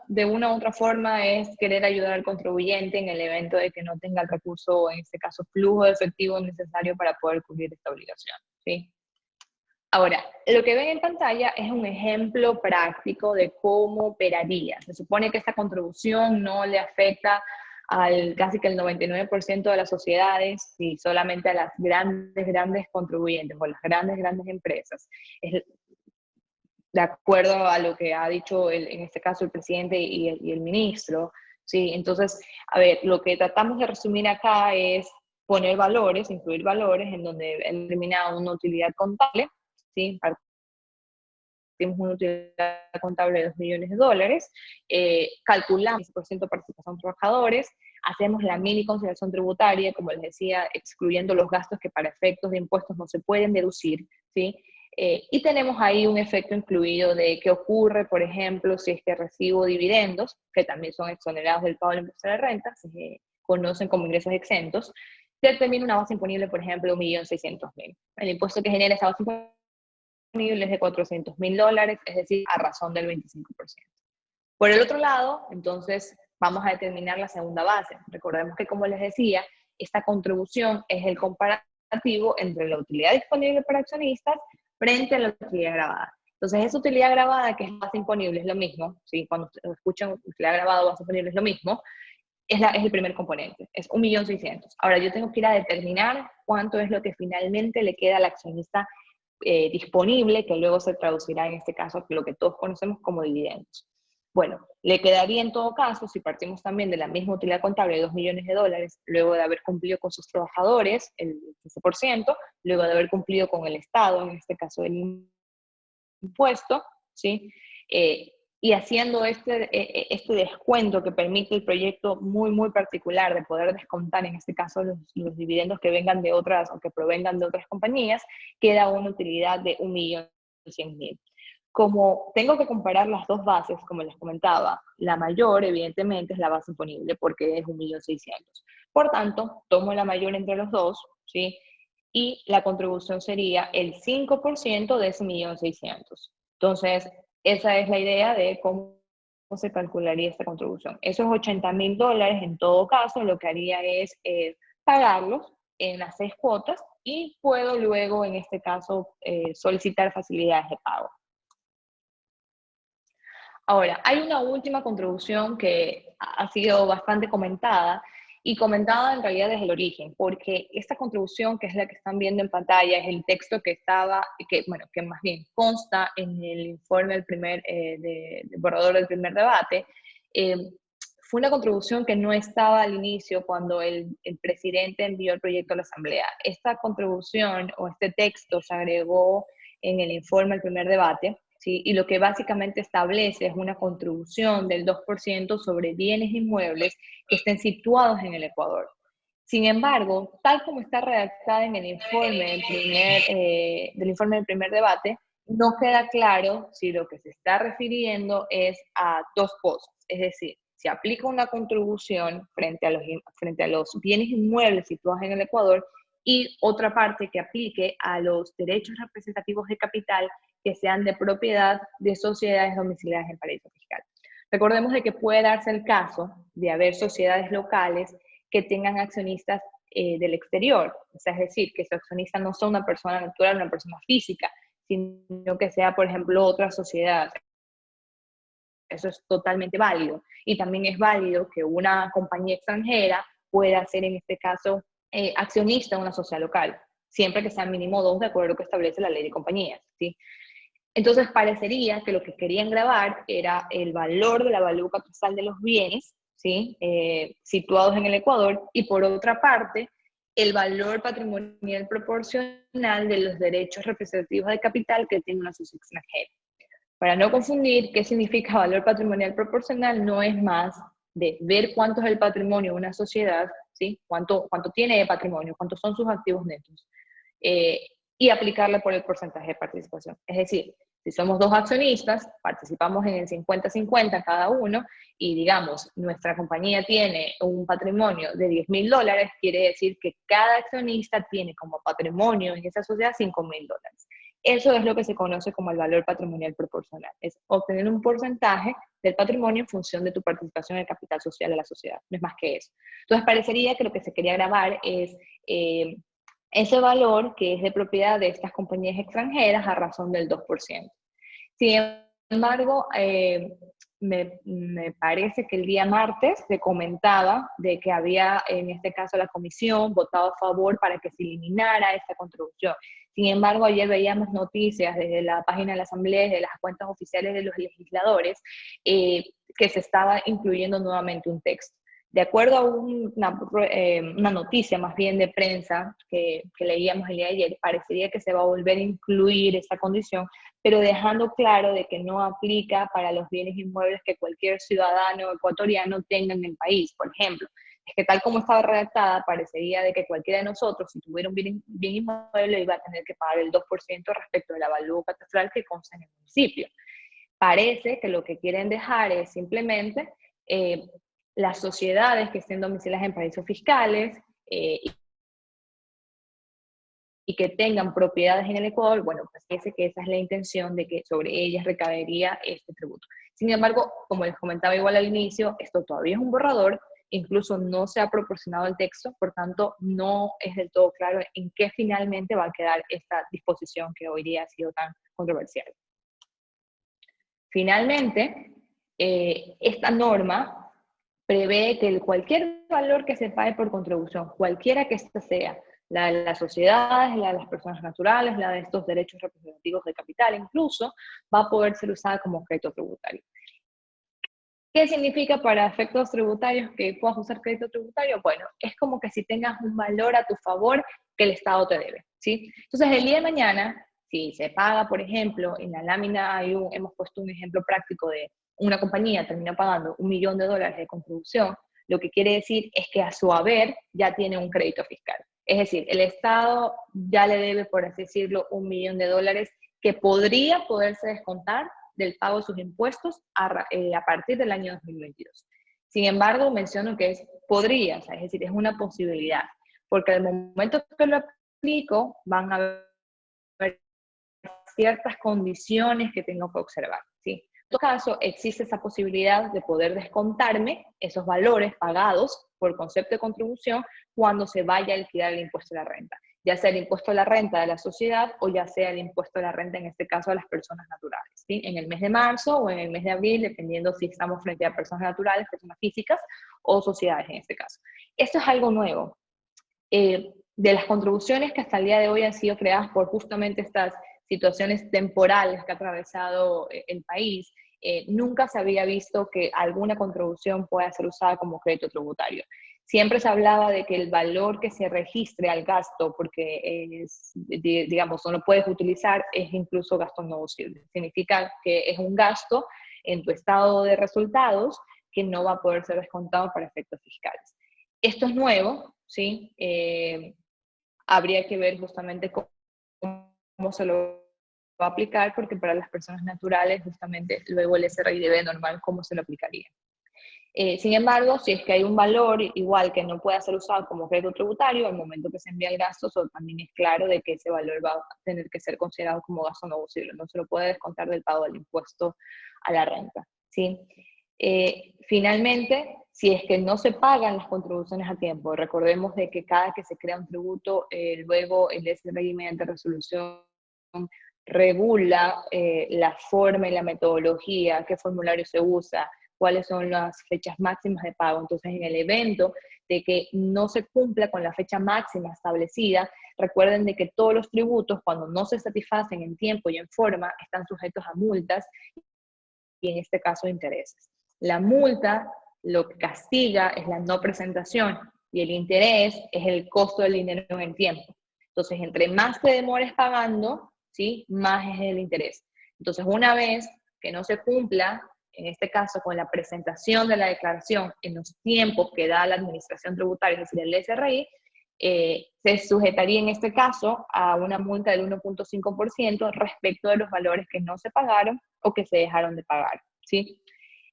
de una u otra forma es querer ayudar al contribuyente en el evento de que no tenga el recurso, en este caso, flujo de efectivo necesario para poder cubrir esta obligación, ¿sí? Ahora, lo que ven en pantalla es un ejemplo práctico de cómo operaría. Se supone que esta contribución no le afecta al casi que el 99% de las sociedades y solamente a las grandes contribuyentes o las grandes empresas. Es de acuerdo a lo que ha dicho en este caso el presidente y el ministro, ¿sí? Entonces, a ver, lo que tratamos de resumir acá es poner valores, incluir valores en donde he eliminado una utilidad contable, ¿sí? Partimos una utilidad contable de $2 millones, calculamos el 15% de participación de trabajadores, hacemos la mini consideración tributaria, como les decía, excluyendo los gastos que para efectos de impuestos no se pueden deducir, ¿sí? Y tenemos ahí un efecto incluido de qué ocurre, por ejemplo, si es que recibo dividendos, que también son exonerados del pago del impuesto de la renta, se conocen como ingresos exentos, determina una base imponible, por ejemplo, $1.600.000. El impuesto que genera esa base imponible es de $400.000, es decir, a razón del 25%. Por el otro lado, entonces, vamos a determinar la segunda base. Recordemos que, como les decía, esta contribución es el comparativo entre la utilidad disponible para accionistas frente a la utilidad grabada. Entonces, esa utilidad grabada, que es base imponible, es lo mismo, ¿sí? Cuando escuchan utilidad grabada o base imponible es lo mismo, es el primer componente, es 1.600.000. Ahora, yo tengo que ir a determinar cuánto es lo que finalmente le queda al accionista disponible, que luego se traducirá en este caso lo que todos conocemos como dividendos. Bueno, le quedaría en todo caso, si partimos también de la misma utilidad contable de $2 millones, luego de haber cumplido con sus trabajadores, el 15%, luego de haber cumplido con el Estado, en este caso el impuesto, ¿sí? Y haciendo este descuento que permite el proyecto muy particular de poder descontar, en este caso, los dividendos que vengan de otras o que provengan de otras compañías, queda una utilidad de $1.100.000. como tengo que comparar las dos bases, como les comentaba, la mayor, evidentemente, es la base imponible, porque es 1.600.000. Por tanto, tomo la mayor entre los dos, ¿sí? Y la contribución sería el 5% de ese 1.600.000. Entonces, esa es la idea de cómo se calcularía esta contribución. Esos $80.000, en todo caso, lo que haría es pagarlos en las 6 cuotas y puedo luego, en este caso, solicitar facilidades de pago. Ahora, hay una última contribución que ha sido bastante comentada y comentada en realidad desde el origen, porque esta contribución, que es la que están viendo en pantalla, es el texto que estaba, que más bien consta en el informe del borrador del primer debate. Fue una contribución que no estaba al inicio cuando el presidente envió el proyecto a la Asamblea. Esta contribución o este texto se agregó en el informe del primer debate, ¿sí? Y lo que básicamente establece es una contribución del 2% sobre bienes inmuebles que estén situados en el Ecuador. Sin embargo, tal como está redactada en el informe del primer debate, no queda claro si lo que se está refiriendo es a dos cosas. Es decir, se aplica una contribución frente a los bienes inmuebles situados en el Ecuador y otra parte que aplique a los derechos representativos de capital que sean de propiedad de sociedades domiciliadas en paraíso fiscal. Recordemos de que puede darse el caso de haber sociedades locales que tengan accionistas del exterior, o sea, es decir, que su accionista no sea una persona natural, una persona física, sino que sea, por ejemplo, otra sociedad. Eso es totalmente válido. Y también es válido que una compañía extranjera pueda ser, en este caso, accionista de una sociedad local, siempre que sean mínimo 2, de acuerdo a lo que establece la ley de compañías, ¿sí? Entonces parecería que lo que querían grabar era el valor de la valuca catastral de los bienes, ¿sí? Situados en el Ecuador, y por otra parte, el valor patrimonial proporcional de los derechos representativos de capital que tiene una sociedad extranjera. Para no confundir qué significa valor patrimonial proporcional, no es más de ver cuánto es el patrimonio de una sociedad, ¿sí? Cuánto tiene de patrimonio, cuántos son sus activos netos, y aplicarle por el porcentaje de participación. Es decir, si somos 2 accionistas, participamos en el 50-50 cada uno, y digamos, nuestra compañía tiene un patrimonio de $10.000, quiere decir que cada accionista tiene como patrimonio en esa sociedad $5.000. Eso es lo que se conoce como el valor patrimonial proporcional. Es obtener un porcentaje del patrimonio en función de tu participación en el capital social de la sociedad. No es más que eso. Entonces, parecería que lo que se quería grabar es ese valor que es de propiedad de estas compañías extranjeras a razón del 2%. Sin embargo, me parece que el día martes se comentaba de que había, en este caso, la comisión votado a favor para que se eliminara esta contribución. Sin embargo, ayer veíamos noticias desde la página de la Asamblea y de las cuentas oficiales de los legisladores que se estaba incluyendo nuevamente un texto. De acuerdo a una noticia más bien de prensa que leíamos el día de ayer, parecería que se va a volver a incluir esta condición, pero dejando claro de que no aplica para los bienes inmuebles que cualquier ciudadano ecuatoriano tenga en el país. Por ejemplo, es que tal como estaba redactada, parecería de que cualquiera de nosotros, si tuviera un bien inmueble, iba a tener que pagar el 2% respecto de la valúa catastral que consta en el municipio. Parece que lo que quieren dejar es simplemente las sociedades que estén domiciliadas en paraísos fiscales y que tengan propiedades en el Ecuador, bueno, pues parece que esa es la intención de que sobre ellas recaería este tributo. Sin embargo, como les comentaba igual al inicio, esto todavía es un borrador, incluso no se ha proporcionado el texto, por tanto, no es del todo claro en qué finalmente va a quedar esta disposición que hoy día ha sido tan controversial. Finalmente, esta norma prevé que cualquier valor que se pague por contribución, cualquiera que ésta sea, la de las sociedades, la de las personas naturales, la de estos derechos representativos de capital, incluso, va a poder ser usada como crédito tributario. ¿Qué significa para efectos tributarios que puedas usar crédito tributario? Bueno, es como que si tengas un valor a tu favor que el Estado te debe, ¿sí? Entonces, el día de mañana, si se paga, por ejemplo, en la lámina hemos puesto un ejemplo práctico de una compañía termina pagando $1 millón de contribución, lo que quiere decir es que a su haber ya tiene un crédito fiscal. Es decir, el Estado ya le debe, por así decirlo, $1 millón que podría poderse descontar del pago de sus impuestos a partir del año 2022. Sin embargo, menciono que podría, o sea, es decir, es una posibilidad, porque al momento que lo aplico van a haber ciertas condiciones que tengo que observar, ¿sí? En todo caso, existe esa posibilidad de poder descontarme esos valores pagados por concepto de contribución cuando se vaya a liquidar el impuesto a la renta, ya sea el impuesto a la renta de la sociedad o ya sea el impuesto a la renta, en este caso, a las personas naturales, ¿sí? En el mes de marzo o en el mes de abril, dependiendo si estamos frente a personas naturales, personas físicas o sociedades en este caso. Esto es algo nuevo. De las contribuciones que hasta el día de hoy han sido creadas por justamente estas situaciones temporales que ha atravesado el país, nunca se había visto que alguna contribución pueda ser usada como crédito tributario. Siempre se hablaba de que el valor que se registre al gasto, porque digamos, no lo puedes utilizar, es incluso gasto no deducible. Significa que es un gasto en tu estado de resultados que no va a poder ser descontado para efectos fiscales. Esto es nuevo, ¿sí? Habría que ver justamente cómo se lo va a aplicar, porque para las personas naturales, justamente, luego el SRIDB normal, ¿cómo se lo aplicaría? Sin embargo, si es que hay un valor igual que no pueda ser usado como crédito tributario, al momento que se envía el gasto, también es claro de que ese valor va a tener que ser considerado como gasto no deducible, no se lo puede descontar del pago del impuesto a la renta, ¿sí? Finalmente, si es que no se pagan las contribuciones a tiempo, recordemos de que cada que se crea un tributo, luego el SRI mediante resolución regula la forma y la metodología, qué formulario se usa, cuáles son las fechas máximas de pago. Entonces, en el evento de que no se cumpla con la fecha máxima establecida, recuerden de que todos los tributos, cuando no se satisfacen en tiempo y en forma, están sujetos a multas y en este caso intereses. La multa lo que castiga es la no presentación y el interés es el costo del dinero en el tiempo. Entonces, entre más te demores pagando, ¿sí?, más es el interés. Entonces, una vez que no se cumpla, en este caso con la presentación de la declaración en los tiempos que da la administración tributaria, es decir, el SRI, se sujetaría en este caso a una multa del 1.5% respecto de los valores que no se pagaron o que se dejaron de pagar, ¿sí?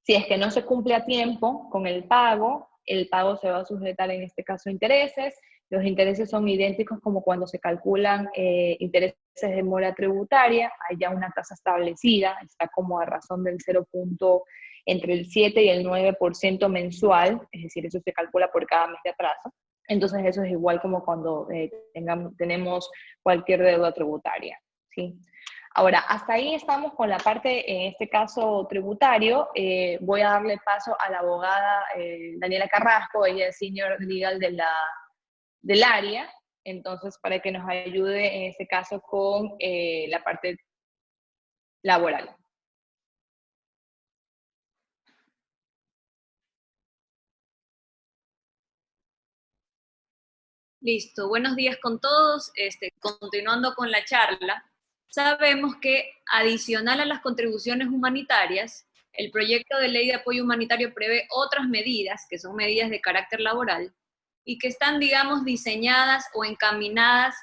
Si es que no se cumple a tiempo con el pago se va a sujetar en este caso a intereses. Los intereses son idénticos como cuando se calculan intereses de mora tributaria, hay ya una tasa establecida, está como a razón del entre el 7 y el 9% mensual, es decir, eso se calcula por cada mes de atraso. Entonces eso es igual como cuando tenemos cualquier deuda tributaria, ¿sí? Ahora, hasta ahí estamos con la parte, en este caso, tributario. Voy a darle paso a la abogada Daniela Carrasco, ella es senior legal del área, entonces para que nos ayude en este caso con la parte laboral. Listo, buenos días con todos. Continuando con la charla, sabemos que adicional a las contribuciones humanitarias, el proyecto de ley de apoyo humanitario prevé otras medidas, que son medidas de carácter laboral, y que están, digamos, diseñadas o encaminadas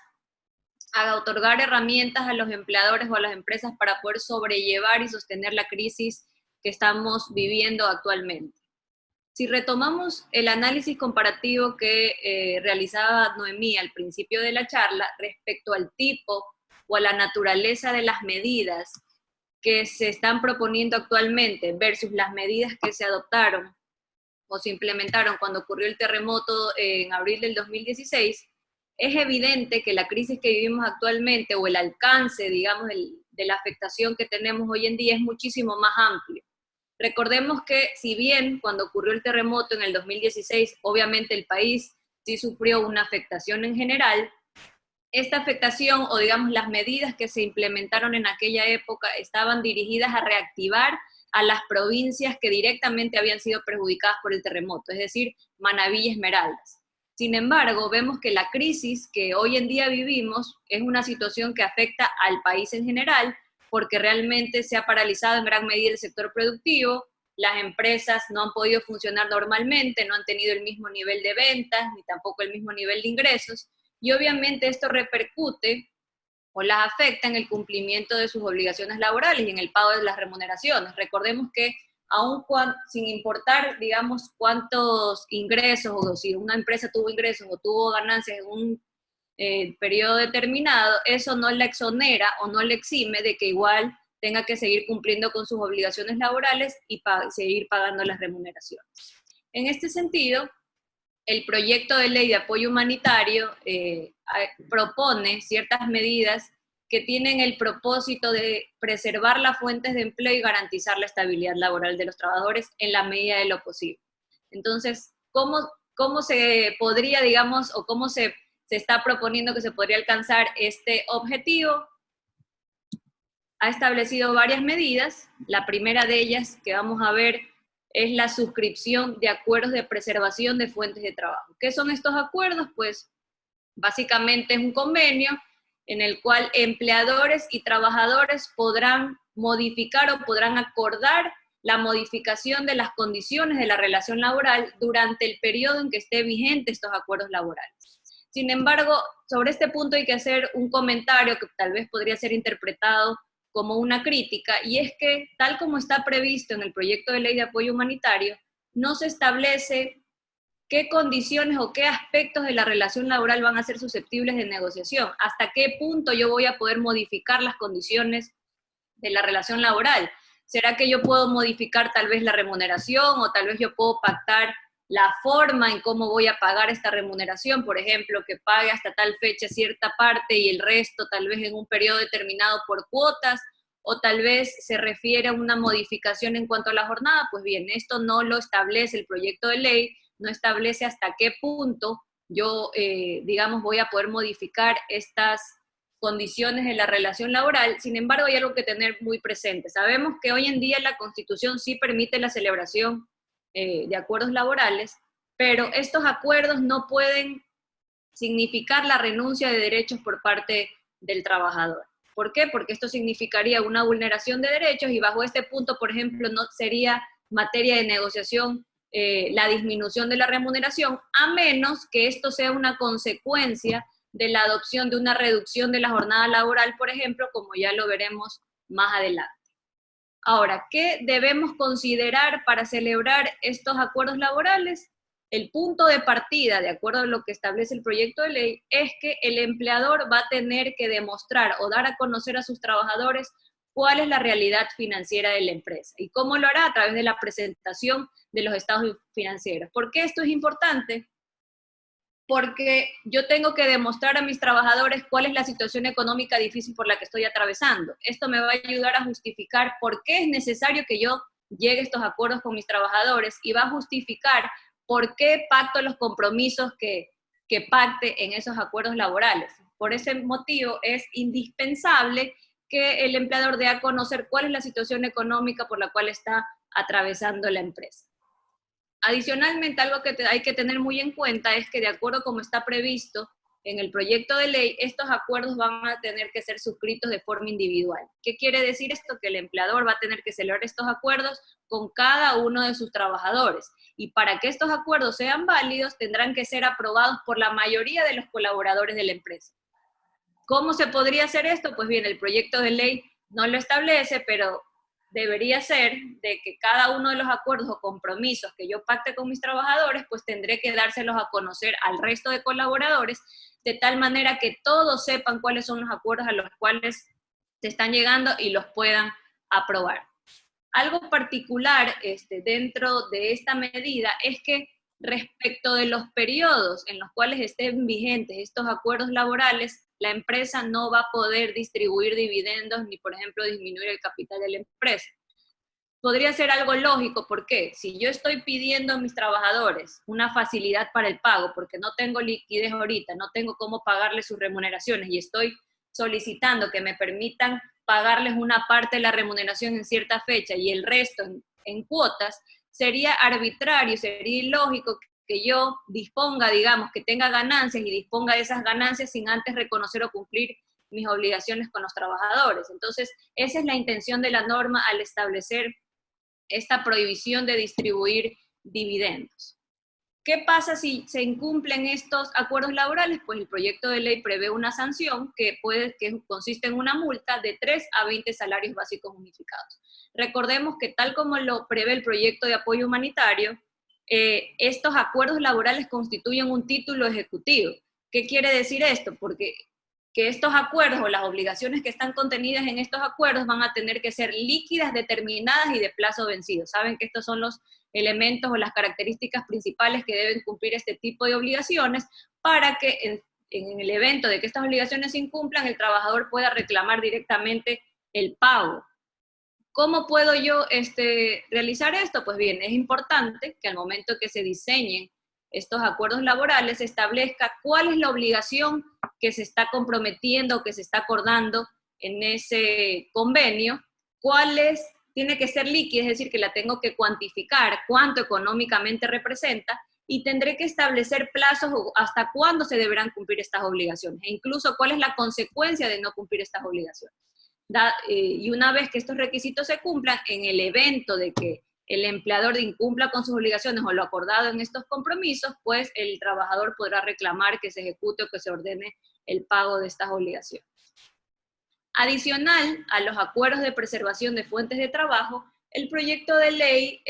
a otorgar herramientas a los empleadores o a las empresas para poder sobrellevar y sostener la crisis que estamos viviendo actualmente. Si retomamos el análisis comparativo que realizaba Noemí al principio de la charla respecto al tipo o a la naturaleza de las medidas que se están proponiendo actualmente versus las medidas que se adoptaron o se implementaron cuando ocurrió el terremoto en abril del 2016, es evidente que la crisis que vivimos actualmente o el alcance, digamos, de la afectación que tenemos hoy en día es muchísimo más amplio. Recordemos que si bien cuando ocurrió el terremoto en el 2016, obviamente el país sí sufrió una afectación en general, esta afectación o digamos las medidas que se implementaron en aquella época estaban dirigidas a reactivar a las provincias que directamente habían sido perjudicadas por el terremoto, es decir, Manabí y Esmeraldas. Sin embargo, vemos que la crisis que hoy en día vivimos es una situación que afecta al país en general, porque realmente se ha paralizado en gran medida el sector productivo, las empresas no han podido funcionar normalmente, no han tenido el mismo nivel de ventas, ni tampoco el mismo nivel de ingresos, y obviamente esto repercute o las afecta en el cumplimiento de sus obligaciones laborales y en el pago de las remuneraciones. Recordemos que aun sin importar, digamos, cuántos ingresos, o si una empresa tuvo ingresos o tuvo ganancias en un periodo determinado, eso no la exonera o no le exime de que igual tenga que seguir cumpliendo con sus obligaciones laborales y seguir pagando las remuneraciones. En este sentido, el proyecto de ley de apoyo humanitario propone ciertas medidas que tienen el propósito de preservar las fuentes de empleo y garantizar la estabilidad laboral de los trabajadores en la medida de lo posible. Entonces, ¿cómo se podría, digamos, o cómo se está proponiendo que se podría alcanzar este objetivo? Ha establecido varias medidas. La primera de ellas que vamos a ver es la suscripción de acuerdos de preservación de fuentes de trabajo. ¿Qué son estos acuerdos? Pues básicamente es un convenio en el cual empleadores y trabajadores podrán modificar o podrán acordar la modificación de las condiciones de la relación laboral durante el periodo en que esté vigente estos acuerdos laborales. Sin embargo, sobre este punto hay que hacer un comentario que tal vez podría ser interpretado como una crítica, y es que, tal como está previsto en el proyecto de ley de apoyo humanitario, no se establece qué condiciones o qué aspectos de la relación laboral van a ser susceptibles de negociación, hasta qué punto yo voy a poder modificar las condiciones de la relación laboral. ¿Será que yo puedo modificar tal vez la remuneración, o tal vez yo puedo pactar la forma en cómo voy a pagar esta remuneración? Por ejemplo, que pague hasta tal fecha cierta parte y el resto tal vez en un periodo determinado por cuotas, o tal vez se refiere a una modificación en cuanto a la jornada. Pues bien, esto no lo establece el proyecto de ley, no establece hasta qué punto yo, digamos, voy a poder modificar estas condiciones de la relación laboral. Sin embargo, hay algo que tener muy presente. Sabemos que hoy en día la Constitución sí permite la celebración de acuerdos laborales, pero estos acuerdos no pueden significar la renuncia de derechos por parte del trabajador. ¿Por qué? Porque esto significaría una vulneración de derechos, y bajo este punto, por ejemplo, no sería materia de negociación la disminución de la remuneración, a menos que esto sea una consecuencia de la adopción de una reducción de la jornada laboral, por ejemplo, como ya lo veremos más adelante. Ahora, ¿qué debemos considerar para celebrar estos acuerdos laborales? El punto de partida, de acuerdo a lo que establece el proyecto de ley, es que el empleador va a tener que demostrar o dar a conocer a sus trabajadores cuál es la realidad financiera de la empresa. ¿Y cómo lo hará? A través de la presentación de los estados financieros. ¿Por qué esto es importante? Porque yo tengo que demostrar a mis trabajadores cuál es la situación económica difícil por la que estoy atravesando. Esto me va a ayudar a justificar por qué es necesario que yo llegue a estos acuerdos con mis trabajadores, y va a justificar por qué pacto los compromisos que pacte en esos acuerdos laborales. Por ese motivo es indispensable que el empleador dé a conocer cuál es la situación económica por la cual está atravesando la empresa. Adicionalmente, algo que hay que tener muy en cuenta es que, de acuerdo como está previsto en el proyecto de ley, estos acuerdos van a tener que ser suscritos de forma individual. ¿Qué quiere decir esto? Que el empleador va a tener que celebrar estos acuerdos con cada uno de sus trabajadores. Y para que estos acuerdos sean válidos, tendrán que ser aprobados por la mayoría de los colaboradores de la empresa. ¿Cómo se podría hacer esto? Pues bien, el proyecto de ley no lo establece, pero debería ser de que cada uno de los acuerdos o compromisos que yo pacte con mis trabajadores, pues tendré que dárselos a conocer al resto de colaboradores, de tal manera que todos sepan cuáles son los acuerdos a los cuales se están llegando y los puedan aprobar. Algo particular dentro de esta medida es que, respecto de los periodos en los cuales estén vigentes estos acuerdos laborales, la empresa no va a poder distribuir dividendos ni, por ejemplo, disminuir el capital de la empresa. Podría ser algo lógico. ¿Por qué? Si yo estoy pidiendo a mis trabajadores una facilidad para el pago, porque no tengo liquidez ahorita, no tengo cómo pagarles sus remuneraciones, y estoy solicitando que me permitan pagarles una parte de la remuneración en cierta fecha y el resto en cuotas, sería arbitrario, sería ilógico que yo disponga, digamos, que tenga ganancias y disponga de esas ganancias sin antes reconocer o cumplir mis obligaciones con los trabajadores. Entonces, esa es la intención de la norma al establecer esta prohibición de distribuir dividendos. ¿Qué pasa si se incumplen estos acuerdos laborales? Pues el proyecto de ley prevé una sanción que consiste en una multa de 3 a 20 salarios básicos unificados. Recordemos que tal como lo prevé el proyecto de apoyo humanitario, estos acuerdos laborales constituyen un título ejecutivo. ¿Qué quiere decir esto? Porque que estos acuerdos o las obligaciones que están contenidas en estos acuerdos van a tener que ser líquidas, determinadas y de plazo vencido. Saben que estos son los elementos o las características principales que deben cumplir este tipo de obligaciones para que en el evento de que estas obligaciones se incumplan, el trabajador pueda reclamar directamente el pago. ¿Cómo puedo yo realizar esto? Pues bien, es importante que al momento que se diseñen estos acuerdos laborales se establezca cuál es la obligación que se está comprometiendo o que se está acordando en ese convenio, tiene que ser líquida, es decir, que la tengo que cuantificar, cuánto económicamente representa, y tendré que establecer plazos hasta cuándo se deberán cumplir estas obligaciones, e incluso cuál es la consecuencia de no cumplir estas obligaciones. Y una vez que estos requisitos se cumplan, en el evento de que el empleador incumpla con sus obligaciones o lo acordado en estos compromisos, pues el trabajador podrá reclamar que se ejecute o que se ordene el pago de estas obligaciones. Adicional a los acuerdos de preservación de fuentes de trabajo, el proyecto de ley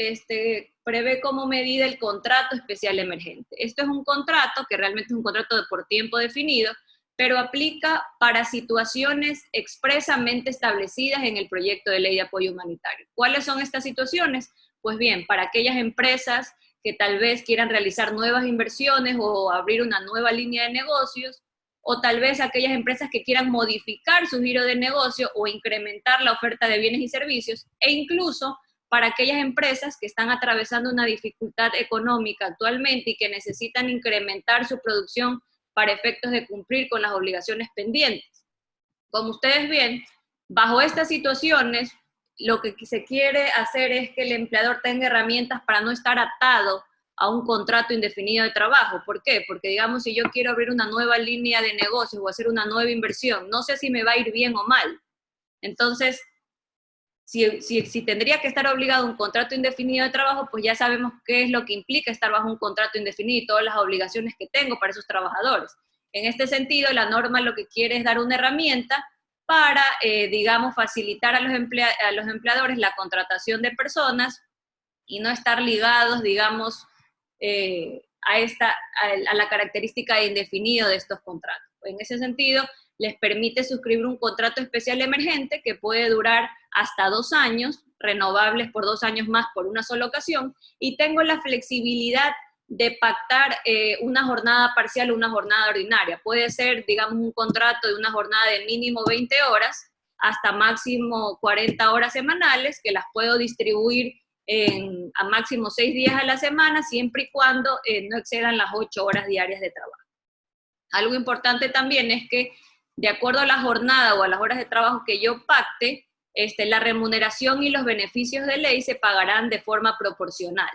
prevé como medida el contrato especial emergente. Esto es un contrato que realmente es un contrato por tiempo definido, pero aplica para situaciones expresamente establecidas en el proyecto de ley de apoyo humanitario. ¿Cuáles son estas situaciones? Pues bien, para aquellas empresas que tal vez quieran realizar nuevas inversiones o abrir una nueva línea de negocios, o tal vez aquellas empresas que quieran modificar su giro de negocio o incrementar la oferta de bienes y servicios, e incluso para aquellas empresas que están atravesando una dificultad económica actualmente y que necesitan incrementar su producción para efectos de cumplir con las obligaciones pendientes. Como ustedes ven, bajo estas situaciones, lo que se quiere hacer es que el empleador tenga herramientas para no estar atado a un contrato indefinido de trabajo. ¿Por qué? Porque digamos, si yo quiero abrir una nueva línea de negocios o hacer una nueva inversión, no sé si me va a ir bien o mal. Entonces, si tendría que estar obligado a un contrato indefinido de trabajo, pues ya sabemos qué es lo que implica estar bajo un contrato indefinido y todas las obligaciones que tengo para esos trabajadores. En este sentido, la norma lo que quiere es dar una herramienta para, digamos, facilitar a los empleadores la contratación de personas y no estar ligados, digamos, a la característica de indefinido de estos contratos. En ese sentido, les permite suscribir un contrato especial emergente que puede durar hasta 2 años, renovables por 2 años más por una sola ocasión, y tengo la flexibilidad de pactar una jornada parcial o una jornada ordinaria. Puede ser, digamos, un contrato de una jornada de mínimo 20 horas hasta máximo 40 horas semanales, que las puedo distribuir a máximo 6 días a la semana, siempre y cuando no excedan las 8 horas diarias de trabajo. Algo importante también es que, de acuerdo a la jornada o a las horas de trabajo que yo pacte, la remuneración y los beneficios de ley se pagarán de forma proporcional.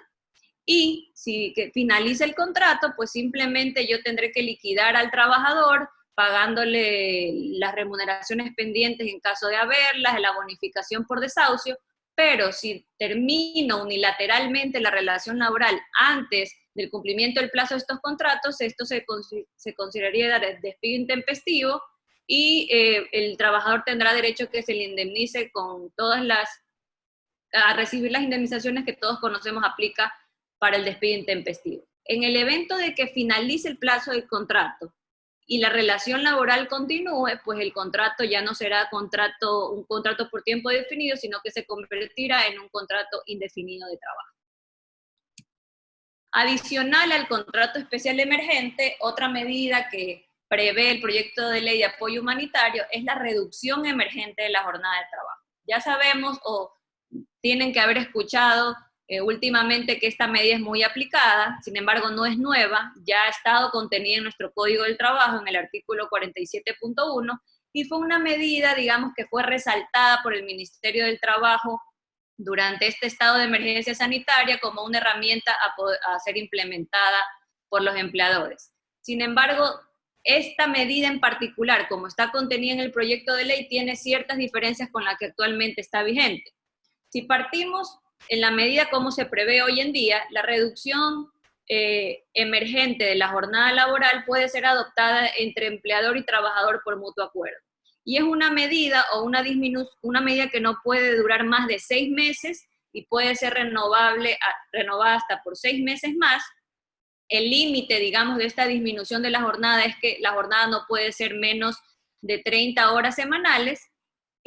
Y si finaliza el contrato, pues simplemente yo tendré que liquidar al trabajador pagándole las remuneraciones pendientes en caso de haberlas, la bonificación por desahucio, pero si termino unilateralmente la relación laboral antes del cumplimiento del plazo de estos contratos, esto se consideraría despido intempestivo y el trabajador tendrá derecho a que se le indemnice con a recibir las indemnizaciones que todos conocemos aplica para el despido intempestivo. En el evento de que finalice el plazo del contrato y la relación laboral continúe, pues el contrato ya no será un contrato por tiempo definido, sino que se convertirá en un contrato indefinido de trabajo. Adicional al contrato especial emergente, otra medida que prevé el proyecto de ley de apoyo humanitario es la reducción emergente de la jornada de trabajo. Ya sabemos o tienen que haber escuchado últimamente que esta medida es muy aplicada, sin embargo no es nueva, ya ha estado contenida en nuestro Código del Trabajo en el artículo 47.1 y fue una medida, digamos, que fue resaltada por el Ministerio del Trabajo durante este estado de emergencia sanitaria como una herramienta a ser implementada por los empleadores. Sin embargo, esta medida en particular, como está contenida en el proyecto de ley, tiene ciertas diferencias con la que actualmente está vigente. Si partimos en la medida como se prevé hoy en día, la reducción emergente de la jornada laboral puede ser adoptada entre empleador y trabajador por mutuo acuerdo. Y es una medida o una medida que no puede durar más de 6 meses y puede ser renovada hasta por 6 meses más. El límite, digamos, de esta disminución de la jornada es que la jornada no puede ser menos de 30 horas semanales,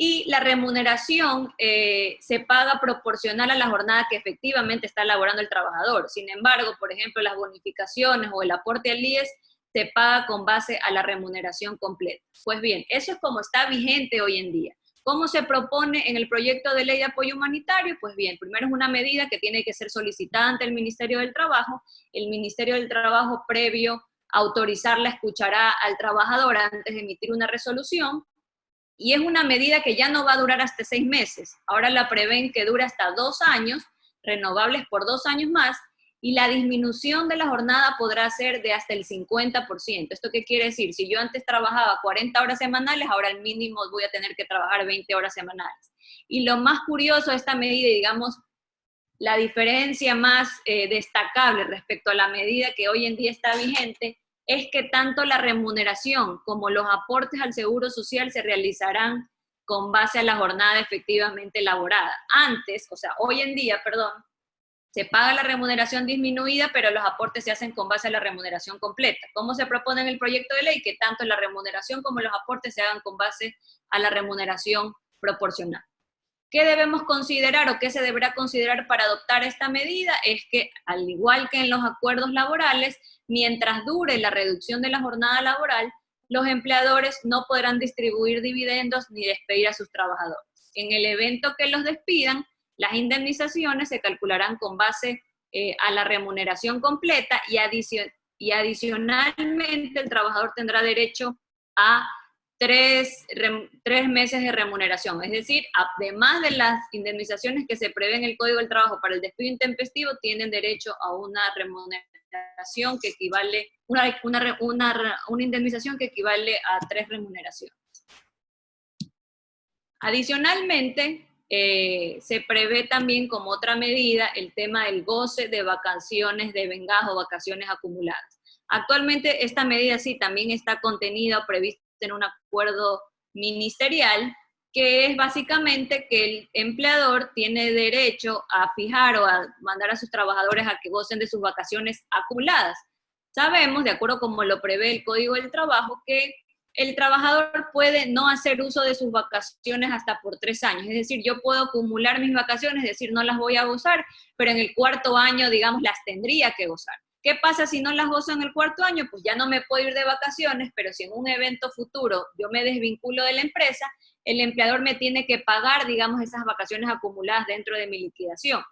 y la remuneración se paga proporcional a la jornada que efectivamente está laborando el trabajador. Sin embargo, por ejemplo, las bonificaciones o el aporte al IES se paga con base a la remuneración completa. Pues bien, eso es como está vigente hoy en día. ¿Cómo se propone en el proyecto de ley de apoyo humanitario? Pues bien, primero es una medida que tiene que ser solicitada ante el Ministerio del Trabajo. El Ministerio del Trabajo, previo a autorizarla, escuchará al trabajador antes de emitir una resolución. Y es una medida que ya no va a durar hasta 6 meses. Ahora la prevén que dura hasta 2 años, renovables por 2 años más, y la disminución de la jornada podrá ser de hasta el 50%. ¿Esto qué quiere decir? Si yo antes trabajaba 40 horas semanales, ahora al mínimo voy a tener que trabajar 20 horas semanales. Y lo más curioso de esta medida, digamos, la diferencia más destacable respecto a la medida que hoy en día está vigente, es que tanto la remuneración como los aportes al seguro social se realizarán con base a la jornada efectivamente laborada. Antes, o sea, hoy en día, perdón, se paga la remuneración disminuida, pero los aportes se hacen con base a la remuneración completa. ¿Cómo se propone en el proyecto de ley? Que tanto la remuneración como los aportes se hagan con base a la remuneración proporcional. ¿Qué debemos considerar o qué se deberá considerar para adoptar esta medida? Es que, al igual que en los acuerdos laborales, mientras dure la reducción de la jornada laboral, los empleadores no podrán distribuir dividendos ni despedir a sus trabajadores. En el evento que los despidan, las indemnizaciones se calcularán con base a la remuneración completa y adicionalmente el trabajador tendrá derecho a 3 meses de remuneración. Es decir, además de las indemnizaciones que se prevén en el Código del Trabajo para el despido intempestivo, tienen derecho a una remuneración que equivale, una indemnización que equivale a 3 remuneraciones. Adicionalmente, se prevé también como otra medida el tema del goce de vacaciones de vengajo o vacaciones acumuladas. Actualmente esta medida sí también está contenida o prevista en un acuerdo ministerial, que es básicamente que el empleador tiene derecho a fijar o a mandar a sus trabajadores a que gocen de sus vacaciones acumuladas. Sabemos, de acuerdo como lo prevé el Código del Trabajo, que el trabajador puede no hacer uso de sus vacaciones hasta por 3 años. Es decir, yo puedo acumular mis vacaciones, es decir, no las voy a gozar, pero en el 4º año, digamos, las tendría que gozar. ¿Qué pasa si no las gozo en el 4º año? Pues ya no me puedo ir de vacaciones, pero si en un evento futuro yo me desvinculo de la empresa, el empleador me tiene que pagar, digamos, esas vacaciones acumuladas dentro de mi liquidación.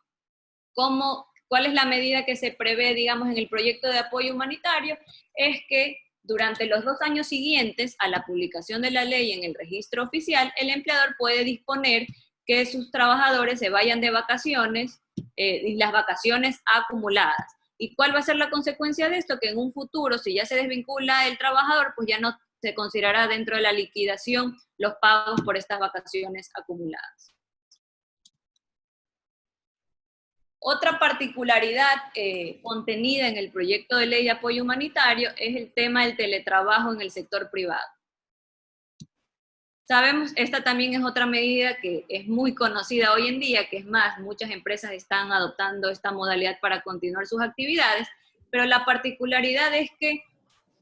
¿Cuál es la medida que se prevé, digamos, en el proyecto de apoyo humanitario? Es que durante los 2 años siguientes a la publicación de la ley en el registro oficial, el empleador puede disponer que sus trabajadores se vayan de vacaciones y las vacaciones acumuladas. ¿Y cuál va a ser la consecuencia de esto? Que en un futuro, si ya se desvincula el trabajador, pues ya no se considerará dentro de la liquidación los pagos por estas vacaciones acumuladas. Otra particularidad contenida en el proyecto de ley de apoyo humanitario es el tema del teletrabajo en el sector privado. Sabemos, esta también es otra medida que es muy conocida hoy en día, que es más, muchas empresas están adoptando esta modalidad para continuar sus actividades, pero la particularidad es que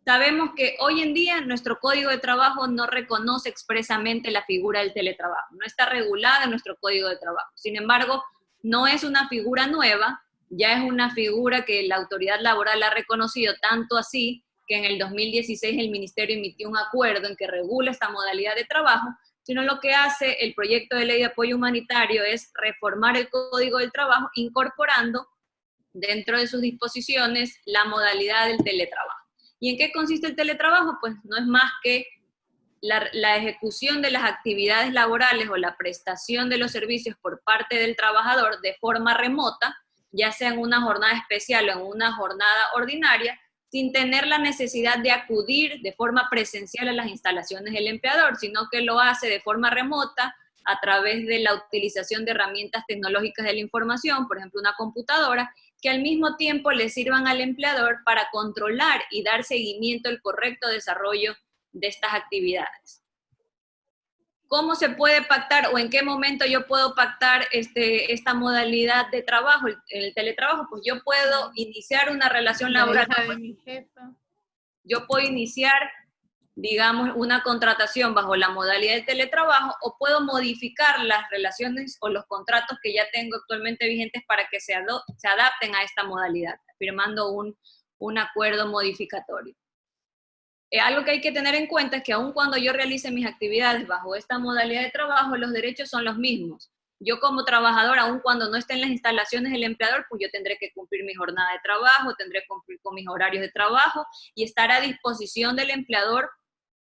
sabemos que hoy en día nuestro Código de Trabajo no reconoce expresamente la figura del teletrabajo, no está regulada en nuestro Código de Trabajo. Sin embargo, no es una figura nueva, ya es una figura que la autoridad laboral ha reconocido, tanto así que en el 2016 el Ministerio emitió un acuerdo en que regula esta modalidad de trabajo, sino lo que hace el proyecto de ley de apoyo humanitario es reformar el Código del Trabajo, incorporando dentro de sus disposiciones la modalidad del teletrabajo. ¿Y en qué consiste el teletrabajo? Pues no es más que la ejecución de las actividades laborales o la prestación de los servicios por parte del trabajador de forma remota, ya sea en una jornada especial o en una jornada ordinaria, sin tener la necesidad de acudir de forma presencial a las instalaciones del empleador, sino que lo hace de forma remota a través de la utilización de herramientas tecnológicas de la información, por ejemplo una computadora, que al mismo tiempo le sirvan al empleador para controlar y dar seguimiento al correcto desarrollo de estas actividades. ¿Cómo se puede pactar o en qué momento yo puedo pactar esta modalidad de trabajo, el teletrabajo? Pues yo puedo iniciar una relación laboral. Yo puedo iniciar, digamos, una contratación bajo la modalidad de teletrabajo o puedo modificar las relaciones o los contratos que ya tengo actualmente vigentes para que se adapten a esta modalidad, firmando un acuerdo modificatorio. Algo que hay que tener en cuenta es que aun cuando yo realice mis actividades bajo esta modalidad de trabajo, los derechos son los mismos. Yo como trabajador, aun cuando no esté en las instalaciones del empleador, pues yo tendré que cumplir mi jornada de trabajo, tendré que cumplir con mis horarios de trabajo y estar a disposición del empleador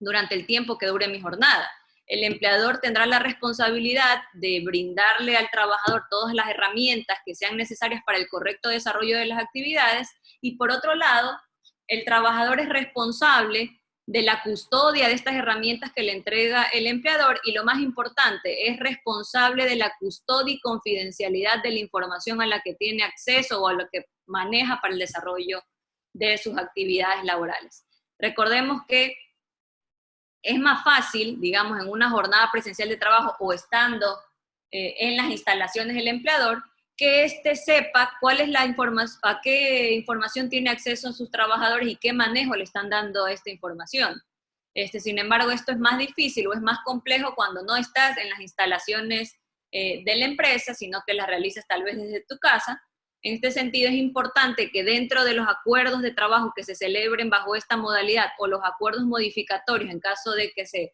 durante el tiempo que dure mi jornada. El empleador tendrá la responsabilidad de brindarle al trabajador todas las herramientas que sean necesarias para el correcto desarrollo de las actividades y por otro lado, el trabajador es responsable de la custodia de estas herramientas que le entrega el empleador y lo más importante, es responsable de la custodia y confidencialidad de la información a la que tiene acceso o a lo que maneja para el desarrollo de sus actividades laborales. Recordemos que es más fácil, digamos, en una jornada presencial de trabajo o estando en las instalaciones del empleador, que éste sepa cuál es la información, a qué información tiene acceso a sus trabajadores y qué manejo le están dando a esta información. Sin embargo, esto es más difícil o es más complejo cuando no estás en las instalaciones de la empresa, sino que las realizas tal vez desde tu casa. En este sentido, es importante que dentro de los acuerdos de trabajo que se celebren bajo esta modalidad o los acuerdos modificatorios en caso de que se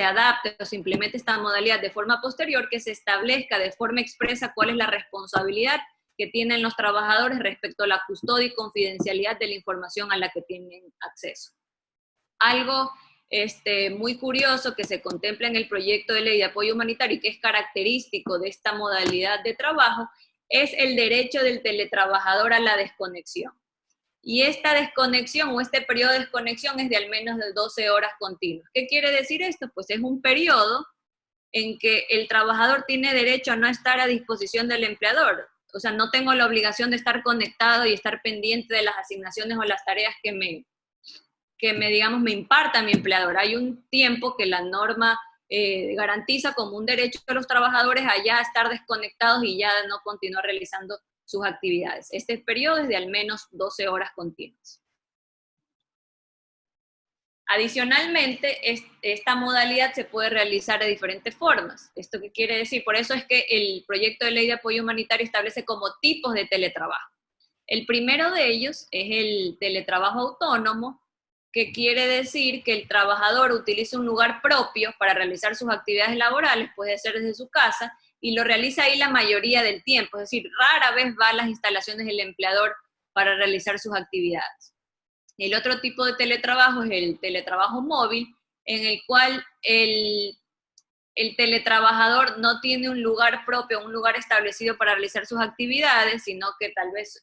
adapte o se implemente esta modalidad de forma posterior, que se establezca de forma expresa cuál es la responsabilidad que tienen los trabajadores respecto a la custodia y confidencialidad de la información a la que tienen acceso. Algo muy curioso que se contempla en el proyecto de ley de apoyo humanitario y que es característico de esta modalidad de trabajo es el derecho del teletrabajador a la desconexión. Y esta desconexión o este periodo de desconexión es de al menos de 12 horas continuas. ¿Qué quiere decir esto? Pues es un periodo en que el trabajador tiene derecho a no estar a disposición del empleador. O sea, no tengo la obligación de estar conectado y estar pendiente de las asignaciones o las tareas que me imparta mi empleador. Hay un tiempo que la norma garantiza como un derecho a los trabajadores a ya estar desconectados y ya no continuar realizando sus actividades. Este periodo es de al menos 12 horas continuas. Adicionalmente, esta modalidad se puede realizar de diferentes formas. ¿Esto qué quiere decir? Por eso es que el proyecto de ley de apoyo humanitario establece como tipos de teletrabajo. El primero de ellos es el teletrabajo autónomo, que quiere decir que el trabajador utiliza un lugar propio para realizar sus actividades laborales, puede ser desde su casa, y lo realiza ahí la mayoría del tiempo, es decir, rara vez va a las instalaciones del empleador para realizar sus actividades. El otro tipo de teletrabajo es el teletrabajo móvil, en el cual el teletrabajador no tiene un lugar propio, un lugar establecido para realizar sus actividades, sino que tal vez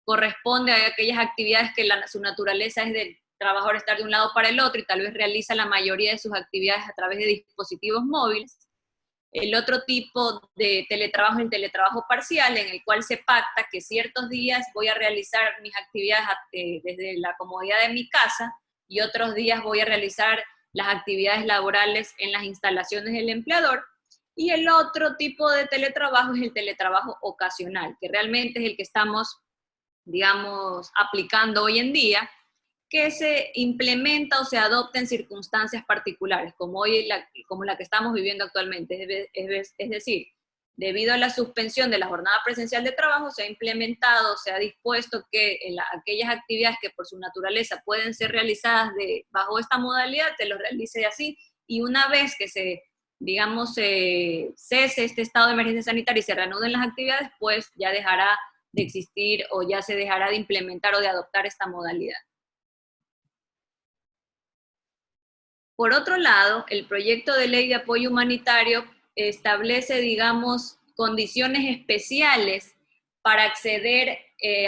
corresponde a aquellas actividades que su naturaleza es del trabajador estar de un lado para el otro y tal vez realiza la mayoría de sus actividades a través de dispositivos móviles. El otro tipo de teletrabajo es el teletrabajo parcial, en el cual se pacta que ciertos días voy a realizar mis actividades desde la comodidad de mi casa y otros días voy a realizar las actividades laborales en las instalaciones del empleador. Y el otro tipo de teletrabajo es el teletrabajo ocasional, que realmente es el que estamos, digamos, aplicando hoy en día, que se implementa o se adopta en circunstancias particulares, como la que estamos viviendo actualmente. Es decir, debido a la suspensión de la jornada presencial de trabajo, se ha implementado, se ha dispuesto que aquellas actividades que por su naturaleza pueden ser realizadas bajo esta modalidad, se los realice así, y una vez que cese este estado de emergencia sanitaria y se reanuden las actividades, pues ya dejará de existir o ya se dejará de implementar o de adoptar esta modalidad. Por otro lado, el proyecto de ley de apoyo humanitario establece, digamos, condiciones especiales para acceder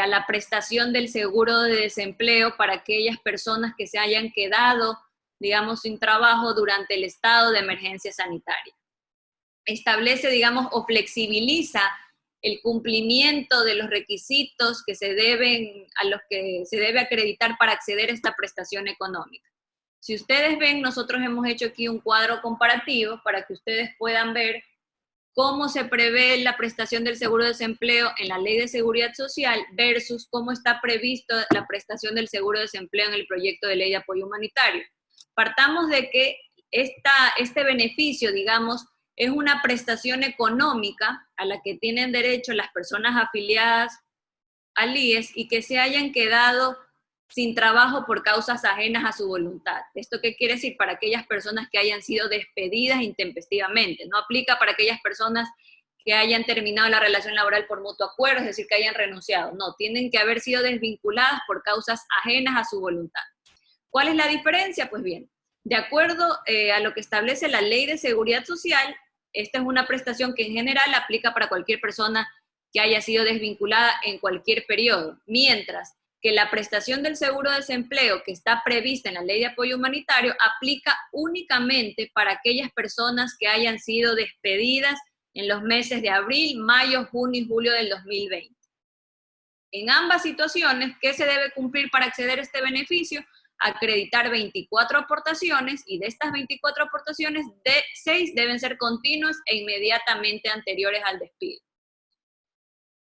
a la prestación del seguro de desempleo para aquellas personas que se hayan quedado, digamos, sin trabajo durante el estado de emergencia sanitaria. Establece, digamos, o flexibiliza el cumplimiento de los requisitos a los que se debe acreditar para acceder a esta prestación económica. Si ustedes ven, nosotros hemos hecho aquí un cuadro comparativo para que ustedes puedan ver cómo se prevé la prestación del seguro de desempleo en la Ley de Seguridad Social versus cómo está previsto la prestación del seguro de desempleo en el proyecto de Ley de Apoyo Humanitario. Partamos de que este beneficio, digamos, es una prestación económica a la que tienen derecho las personas afiliadas al IES y que se hayan quedado sin trabajo por causas ajenas a su voluntad. ¿Esto qué quiere decir? Para aquellas personas que hayan sido despedidas intempestivamente. No aplica para aquellas personas que hayan terminado la relación laboral por mutuo acuerdo, es decir, que hayan renunciado. No, tienen que haber sido desvinculadas por causas ajenas a su voluntad. ¿Cuál es la diferencia? Pues bien, de acuerdo a lo que establece la Ley de Seguridad Social, esta es una prestación que en general aplica para cualquier persona que haya sido desvinculada en cualquier periodo, mientras que la prestación del seguro de desempleo que está prevista en la Ley de Apoyo Humanitario aplica únicamente para aquellas personas que hayan sido despedidas en los meses de abril, mayo, junio y julio del 2020. En ambas situaciones, ¿qué se debe cumplir para acceder a este beneficio? Acreditar 24 aportaciones, y de estas 24 aportaciones, 6 deben ser continuas e inmediatamente anteriores al despido.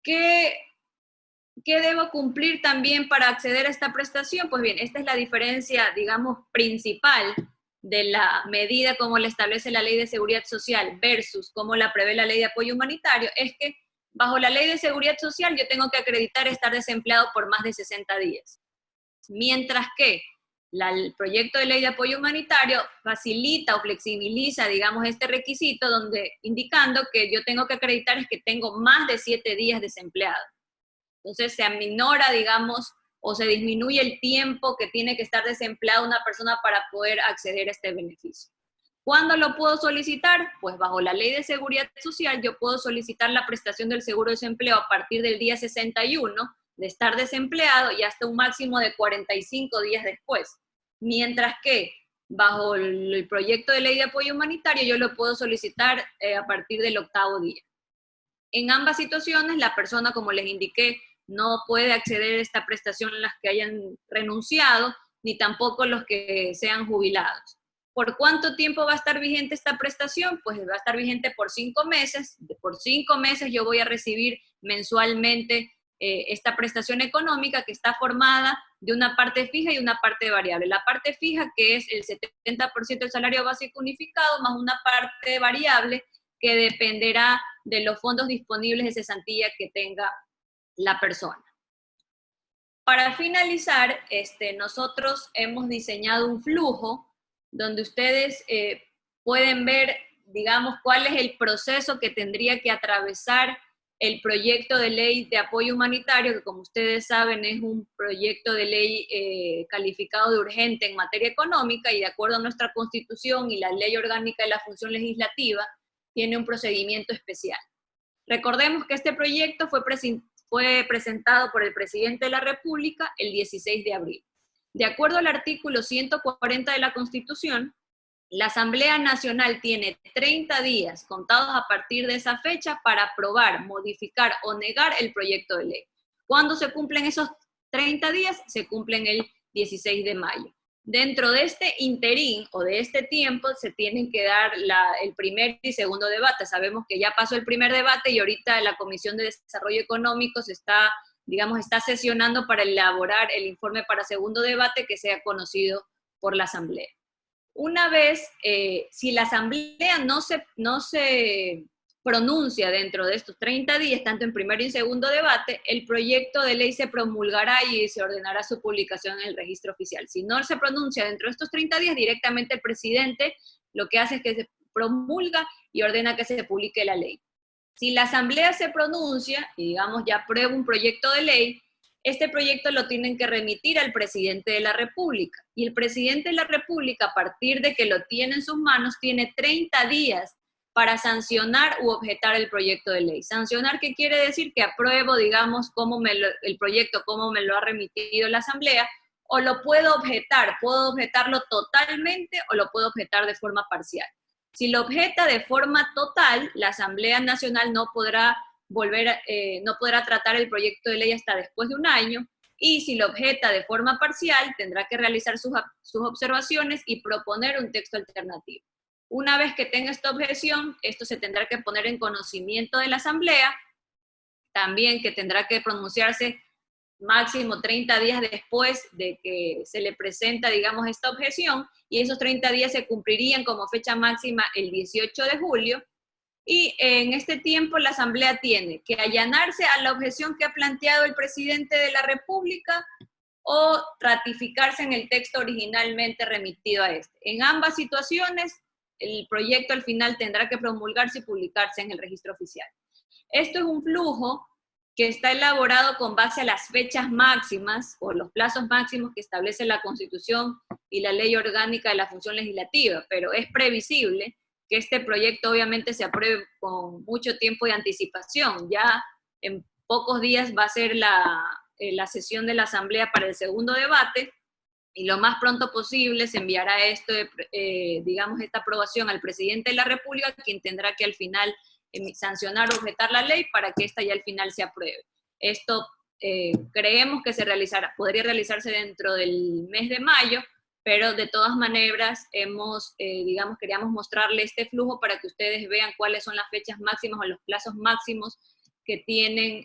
¿Qué debo cumplir también para acceder a esta prestación? Pues bien, esta es la diferencia, digamos, principal de la medida como la establece la Ley de Seguridad Social versus como la prevé la Ley de Apoyo Humanitario, es que bajo la Ley de Seguridad Social yo tengo que acreditar estar desempleado por más de 60 días. Mientras que el proyecto de Ley de Apoyo Humanitario facilita o flexibiliza, digamos, este requisito indicando que yo tengo que acreditar es que tengo más de 7 días desempleado. Entonces se aminora, digamos, o se disminuye el tiempo que tiene que estar desempleada una persona para poder acceder a este beneficio. ¿Cuándo lo puedo solicitar? Pues bajo la Ley de Seguridad Social yo puedo solicitar la prestación del seguro de desempleo a partir del día 61 de estar desempleado y hasta un máximo de 45 días después. Mientras que bajo el proyecto de Ley de Apoyo Humanitario yo lo puedo solicitar a partir del 8º día. En ambas situaciones la persona, como les indiqué, no puede acceder a esta prestación en las que hayan renunciado, ni tampoco los que sean jubilados. ¿Por cuánto tiempo va a estar vigente esta prestación? Pues va a estar vigente por 5 meses. Por 5 meses yo voy a recibir mensualmente esta prestación económica que está formada de una parte fija y una parte variable. La parte fija, que es el 70% del salario básico unificado, más una parte variable que dependerá de los fondos disponibles de cesantía que tenga la persona. Para finalizar, nosotros hemos diseñado un flujo donde ustedes pueden ver, digamos, cuál es el proceso que tendría que atravesar el proyecto de ley de apoyo humanitario, que como ustedes saben es un proyecto de ley calificado de urgente en materia económica y de acuerdo a nuestra Constitución y la Ley Orgánica de la Función Legislativa, tiene un procedimiento especial. Recordemos que este proyecto fue presentado por el presidente de la República el 16 de abril. De acuerdo al artículo 140 de la Constitución, la Asamblea Nacional tiene 30 días contados a partir de esa fecha para aprobar, modificar o negar el proyecto de ley. ¿Cuándo se cumplen esos 30 días? Se cumplen el 16 de mayo. Dentro de este interín o de este tiempo se tienen que dar el primer y segundo debate. Sabemos que ya pasó el primer debate y ahorita la Comisión de Desarrollo Económico está sesionando para elaborar el informe para segundo debate que sea conocido por la Asamblea. Una vez, si la Asamblea no se pronuncia dentro de estos 30 días, tanto en primer y en segundo debate, el proyecto de ley se promulgará y se ordenará su publicación en el registro oficial. Si no se pronuncia dentro de estos 30 días, directamente el presidente lo que hace es que se promulga y ordena que se publique la ley. Si la Asamblea se pronuncia y, digamos, ya aprueba un proyecto de ley, este proyecto lo tienen que remitir al presidente de la República. Y el presidente de la República, a partir de que lo tiene en sus manos, tiene 30 días para sancionar u objetar el proyecto de ley. Sancionar, ¿qué quiere decir? Que apruebo, digamos, el proyecto, cómo me lo ha remitido la Asamblea, o lo puedo objetarlo totalmente o lo puedo objetar de forma parcial. Si lo objeta de forma total, la Asamblea Nacional no podrá no podrá tratar el proyecto de ley hasta después de un año, y si lo objeta de forma parcial, tendrá que realizar sus observaciones y proponer un texto alternativo. Una vez que tenga esta objeción, esto se tendrá que poner en conocimiento de la Asamblea, también que tendrá que pronunciarse máximo 30 días después de que se le presenta, digamos, esta objeción, y esos 30 días se cumplirían como fecha máxima el 18 de julio, y en este tiempo la Asamblea tiene que allanarse a la objeción que ha planteado el presidente de la República o ratificarse en el texto originalmente remitido a este. En ambas situaciones, el proyecto al final tendrá que promulgarse y publicarse en el registro oficial. Esto es un flujo que está elaborado con base a las fechas máximas o los plazos máximos que establece la Constitución y la Ley Orgánica de la Función Legislativa, pero es previsible que este proyecto obviamente se apruebe con mucho tiempo de anticipación. Ya en pocos días va a ser la sesión de la Asamblea para el segundo debate, y lo más pronto posible se enviará esto, digamos, esta aprobación al presidente de la República, quien tendrá que al final sancionar o objetar la ley para que esta ya al final se apruebe. Esto creemos que podría realizarse dentro del mes de mayo, pero de todas maneras queríamos mostrarle este flujo para que ustedes vean cuáles son las fechas máximas o los plazos máximos que tienen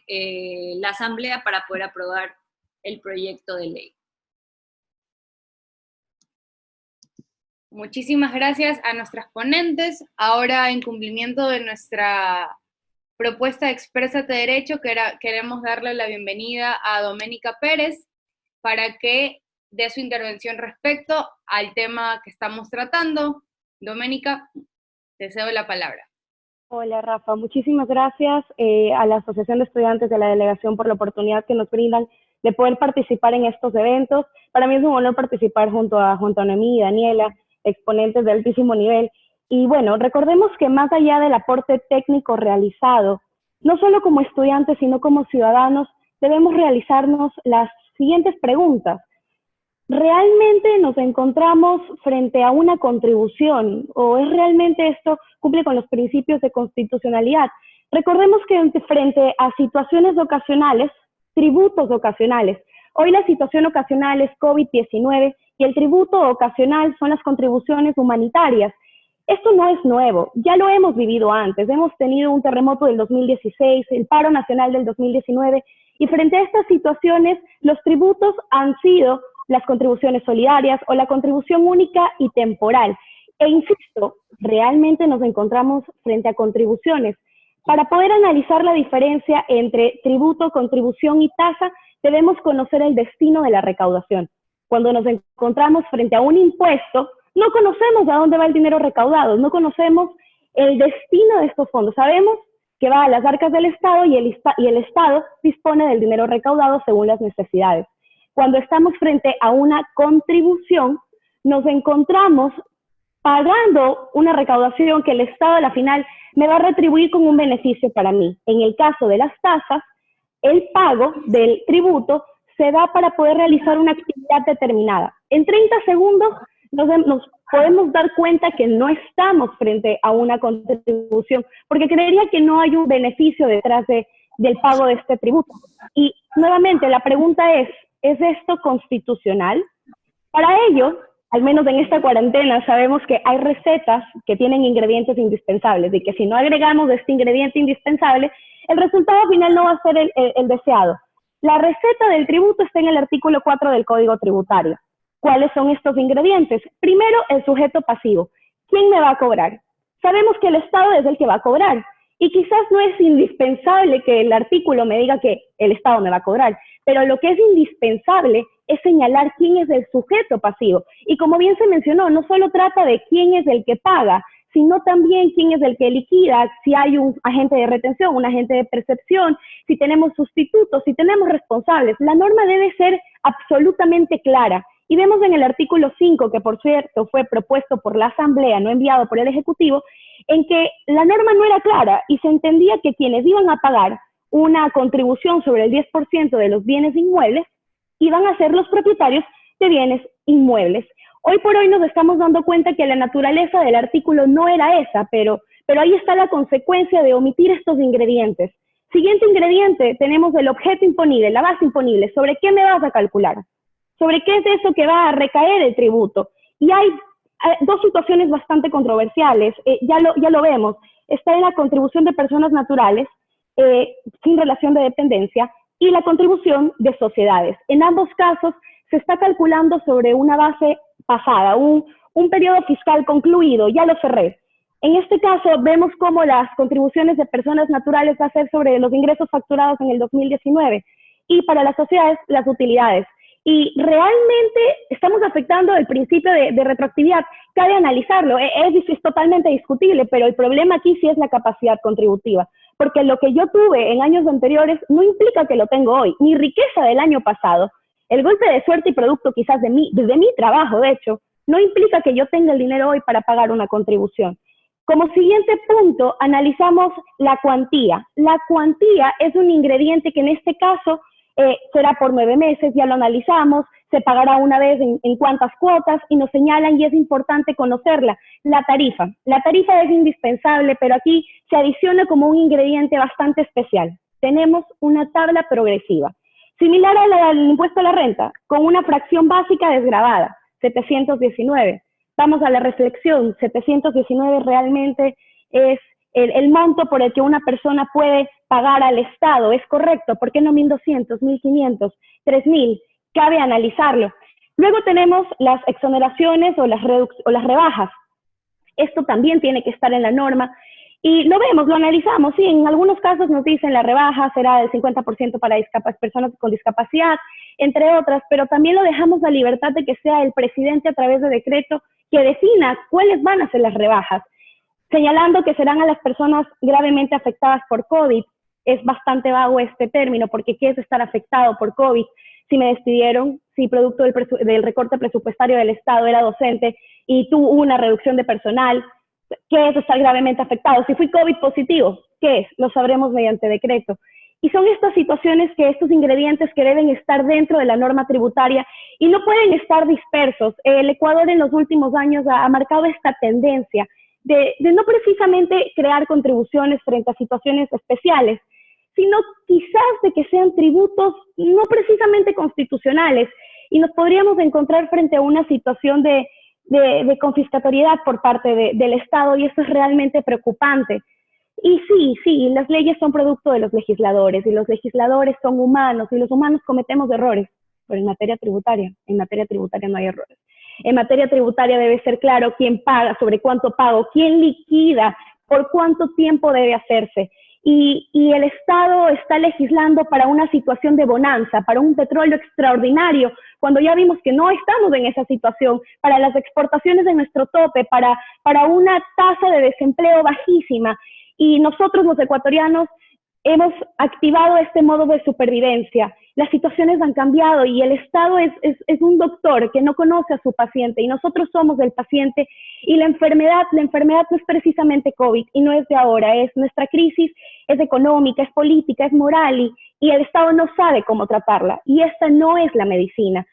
la Asamblea para poder aprobar el proyecto de ley. Muchísimas gracias a nuestras ponentes. Ahora, en cumplimiento de nuestra propuesta de Exprésate Derecho, queremos darle la bienvenida a Doménica Pérez para que dé su intervención respecto al tema que estamos tratando. Doménica, te cedo la palabra. Hola Rafa, muchísimas gracias a la Asociación de Estudiantes de la Delegación por la oportunidad que nos brindan de poder participar en estos eventos. Para mí es un honor participar junto a Noemí y Daniela, exponentes de altísimo nivel. Y bueno, recordemos que más allá del aporte técnico realizado, no solo como estudiantes, sino como ciudadanos, debemos realizarnos las siguientes preguntas. ¿Realmente nos encontramos frente a una contribución o es realmente esto cumple con los principios de constitucionalidad? Recordemos que frente a situaciones ocasionales, tributos ocasionales, hoy la situación ocasional es COVID-19 y el tributo ocasional son las contribuciones humanitarias. Esto no es nuevo, ya lo hemos vivido antes, hemos tenido un terremoto del 2016, el paro nacional del 2019, y frente a estas situaciones los tributos han sido las contribuciones solidarias o la contribución única y temporal. E insisto, realmente nos encontramos frente a contribuciones. Para poder analizar la diferencia entre tributo, contribución y tasa, debemos conocer el destino de la recaudación. Cuando nos encontramos frente a un impuesto, no conocemos a dónde va el dinero recaudado, no conocemos el destino de estos fondos. Sabemos que va a las arcas del Estado y el Estado dispone del dinero recaudado según las necesidades. Cuando estamos frente a una contribución, nos encontramos pagando una recaudación que el Estado a la final me va a retribuir con un beneficio para mí. En el caso de las tasas, el pago del tributo se da para poder realizar una actividad determinada. En 30 segundos nos podemos dar cuenta que no estamos frente a una contribución, porque creería que no hay un beneficio detrás del pago de este tributo. Y nuevamente la pregunta ¿es esto constitucional? Para ello, al menos en esta cuarentena, sabemos que hay recetas que tienen ingredientes indispensables y que si no agregamos este ingrediente indispensable, el resultado final no va a ser el deseado. La receta del tributo está en el artículo 4 del Código Tributario. ¿Cuáles son estos ingredientes? Primero, el sujeto pasivo. ¿Quién me va a cobrar? Sabemos que el Estado es el que va a cobrar. Y quizás no es indispensable que el artículo me diga que el Estado me va a cobrar, pero lo que es indispensable es señalar quién es el sujeto pasivo. Y como bien se mencionó, no solo trata de quién es el que paga, sino también quién es el que liquida, si hay un agente de retención, un agente de percepción, si tenemos sustitutos, si tenemos responsables. La norma debe ser absolutamente clara. Y vemos en el artículo 5, que por cierto fue propuesto por la Asamblea, no enviado por el Ejecutivo, en que la norma no era clara y se entendía que quienes iban a pagar una contribución sobre el 10% de los bienes inmuebles iban a ser los propietarios de bienes inmuebles. Hoy por hoy nos estamos dando cuenta que la naturaleza del artículo no era esa, pero ahí está la consecuencia de omitir estos ingredientes. Siguiente ingrediente, tenemos el objeto imponible, la base imponible. ¿Sobre qué me vas a calcular? ¿Sobre qué es eso que va a recaer el tributo? Y hay dos situaciones bastante controversiales, ya lo vemos. Está en la contribución de personas naturales, sin relación de dependencia, y la contribución de sociedades. En ambos casos se está calculando sobre una base pasada, un periodo fiscal concluido, ya lo cerré. En este caso vemos cómo las contribuciones de personas naturales va a ser sobre los ingresos facturados en el 2019 y para las sociedades las utilidades. Y realmente estamos afectando el principio de retroactividad. Cabe analizarlo, es totalmente discutible, pero el problema aquí sí es la capacidad contributiva, porque lo que yo tuve en años anteriores no implica que lo tengo hoy. Mi riqueza del año pasado, el golpe de suerte y producto quizás de mi trabajo, de hecho, no implica que yo tenga el dinero hoy para pagar una contribución. Como siguiente punto, analizamos la cuantía. La cuantía es un ingrediente que en este caso será por 9 meses, ya lo analizamos, se pagará una vez en cuántas cuotas y nos señalan, y es importante conocerla, la tarifa. La tarifa es indispensable, pero aquí se adiciona como un ingrediente bastante especial. Tenemos una tabla progresiva, similar al impuesto a la renta, con una fracción básica desgravada, 719. Vamos a la reflexión, 719 realmente es el monto por el que una persona puede pagar al Estado, ¿es correcto? ¿Por qué no 1.200, 1.500, 3.000? Cabe analizarlo. Luego tenemos las exoneraciones o las rebajas. Esto también tiene que estar en la norma y lo vemos, lo analizamos. Sí, en algunos casos nos dicen la rebaja será del 50% para personas con discapacidad, entre otras, pero también lo dejamos a libertad de que sea el presidente a través de decreto que defina cuáles van a ser las rebajas, señalando que serán a las personas gravemente afectadas por COVID. Es bastante vago este término, porque ¿qué es estar afectado por COVID? Si me despidieron, si producto del recorte presupuestario del Estado era docente y tuvo una reducción de personal, ¿qué es estar gravemente afectado? Si fui COVID positivo, ¿qué es? Lo sabremos mediante decreto. Y son estas situaciones estos ingredientes que deben estar dentro de la norma tributaria y no pueden estar dispersos. El Ecuador en los últimos años ha marcado esta tendencia de no precisamente crear contribuciones frente a situaciones especiales, sino quizás de que sean tributos no precisamente constitucionales, y nos podríamos encontrar frente a una situación de confiscatoriedad por parte del Estado, y eso es realmente preocupante. Y sí, las leyes son producto de los legisladores, y los legisladores son humanos, y los humanos cometemos errores, pero en materia tributaria no hay errores. En materia tributaria debe ser claro quién paga, sobre cuánto pago, quién liquida, por cuánto tiempo debe hacerse. Y el Estado está legislando para una situación de bonanza, para un petróleo extraordinario, cuando ya vimos que no estamos en esa situación, para las exportaciones de nuestro tope, para una tasa de desempleo bajísima. Y nosotros los ecuatorianos hemos activado este modo de supervivencia. Las situaciones han cambiado y el Estado es un doctor que no conoce a su paciente y nosotros somos el paciente, y la enfermedad no es precisamente COVID y no es de ahora, es nuestra crisis, es económica, es política, es moral, y el Estado no sabe cómo tratarla, y esta no es la medicina,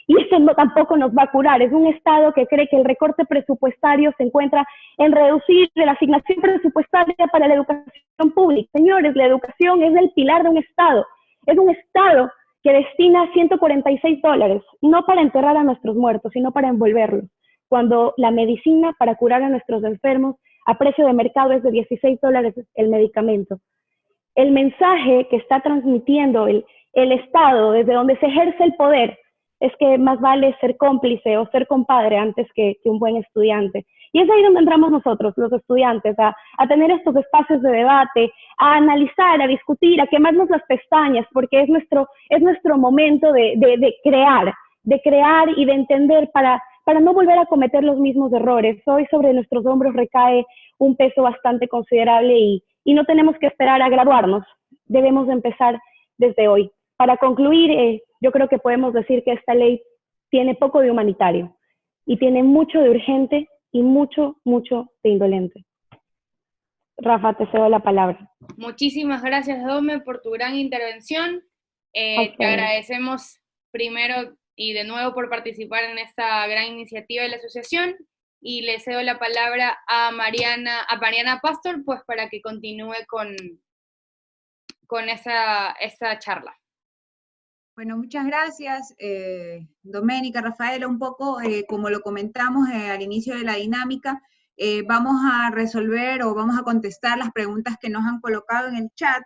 y esto tampoco nos va a curar. Es un Estado que cree que el recorte presupuestario se encuentra en reducir la asignación presupuestaria para la educación pública. Señores, la educación es el pilar de un Estado. Es un Estado que destina $146, no para enterrar a nuestros muertos, sino para envolverlos, cuando la medicina para curar a nuestros enfermos a precio de mercado es de $16 el medicamento. El mensaje que está transmitiendo el Estado, desde donde se ejerce el poder, es que más vale ser cómplice o ser compadre antes que un buen estudiante. Y es ahí donde entramos nosotros, los estudiantes, a tener estos espacios de debate, a analizar, a discutir, a quemarnos las pestañas, porque es nuestro momento de crear y de entender para no volver a cometer los mismos errores. Hoy sobre nuestros hombros recae un peso bastante considerable y no tenemos que esperar a graduarnos, debemos de empezar desde hoy. Para concluir, yo creo que podemos decir que esta ley tiene poco de humanitario y tiene mucho de urgente y mucho de indolente. Rafa, te cedo la palabra. Muchísimas gracias, Dome, por tu gran intervención. Te agradecemos primero y de nuevo por participar en esta gran iniciativa de la asociación, y le cedo la palabra a Mariana Pastor, pues para que continúe con con esa charla. Bueno, muchas gracias, Doménica, Rafaela. Un poco, como lo comentamos al inicio de la dinámica, vamos a resolver o vamos a contestar las preguntas que nos han colocado en el chat.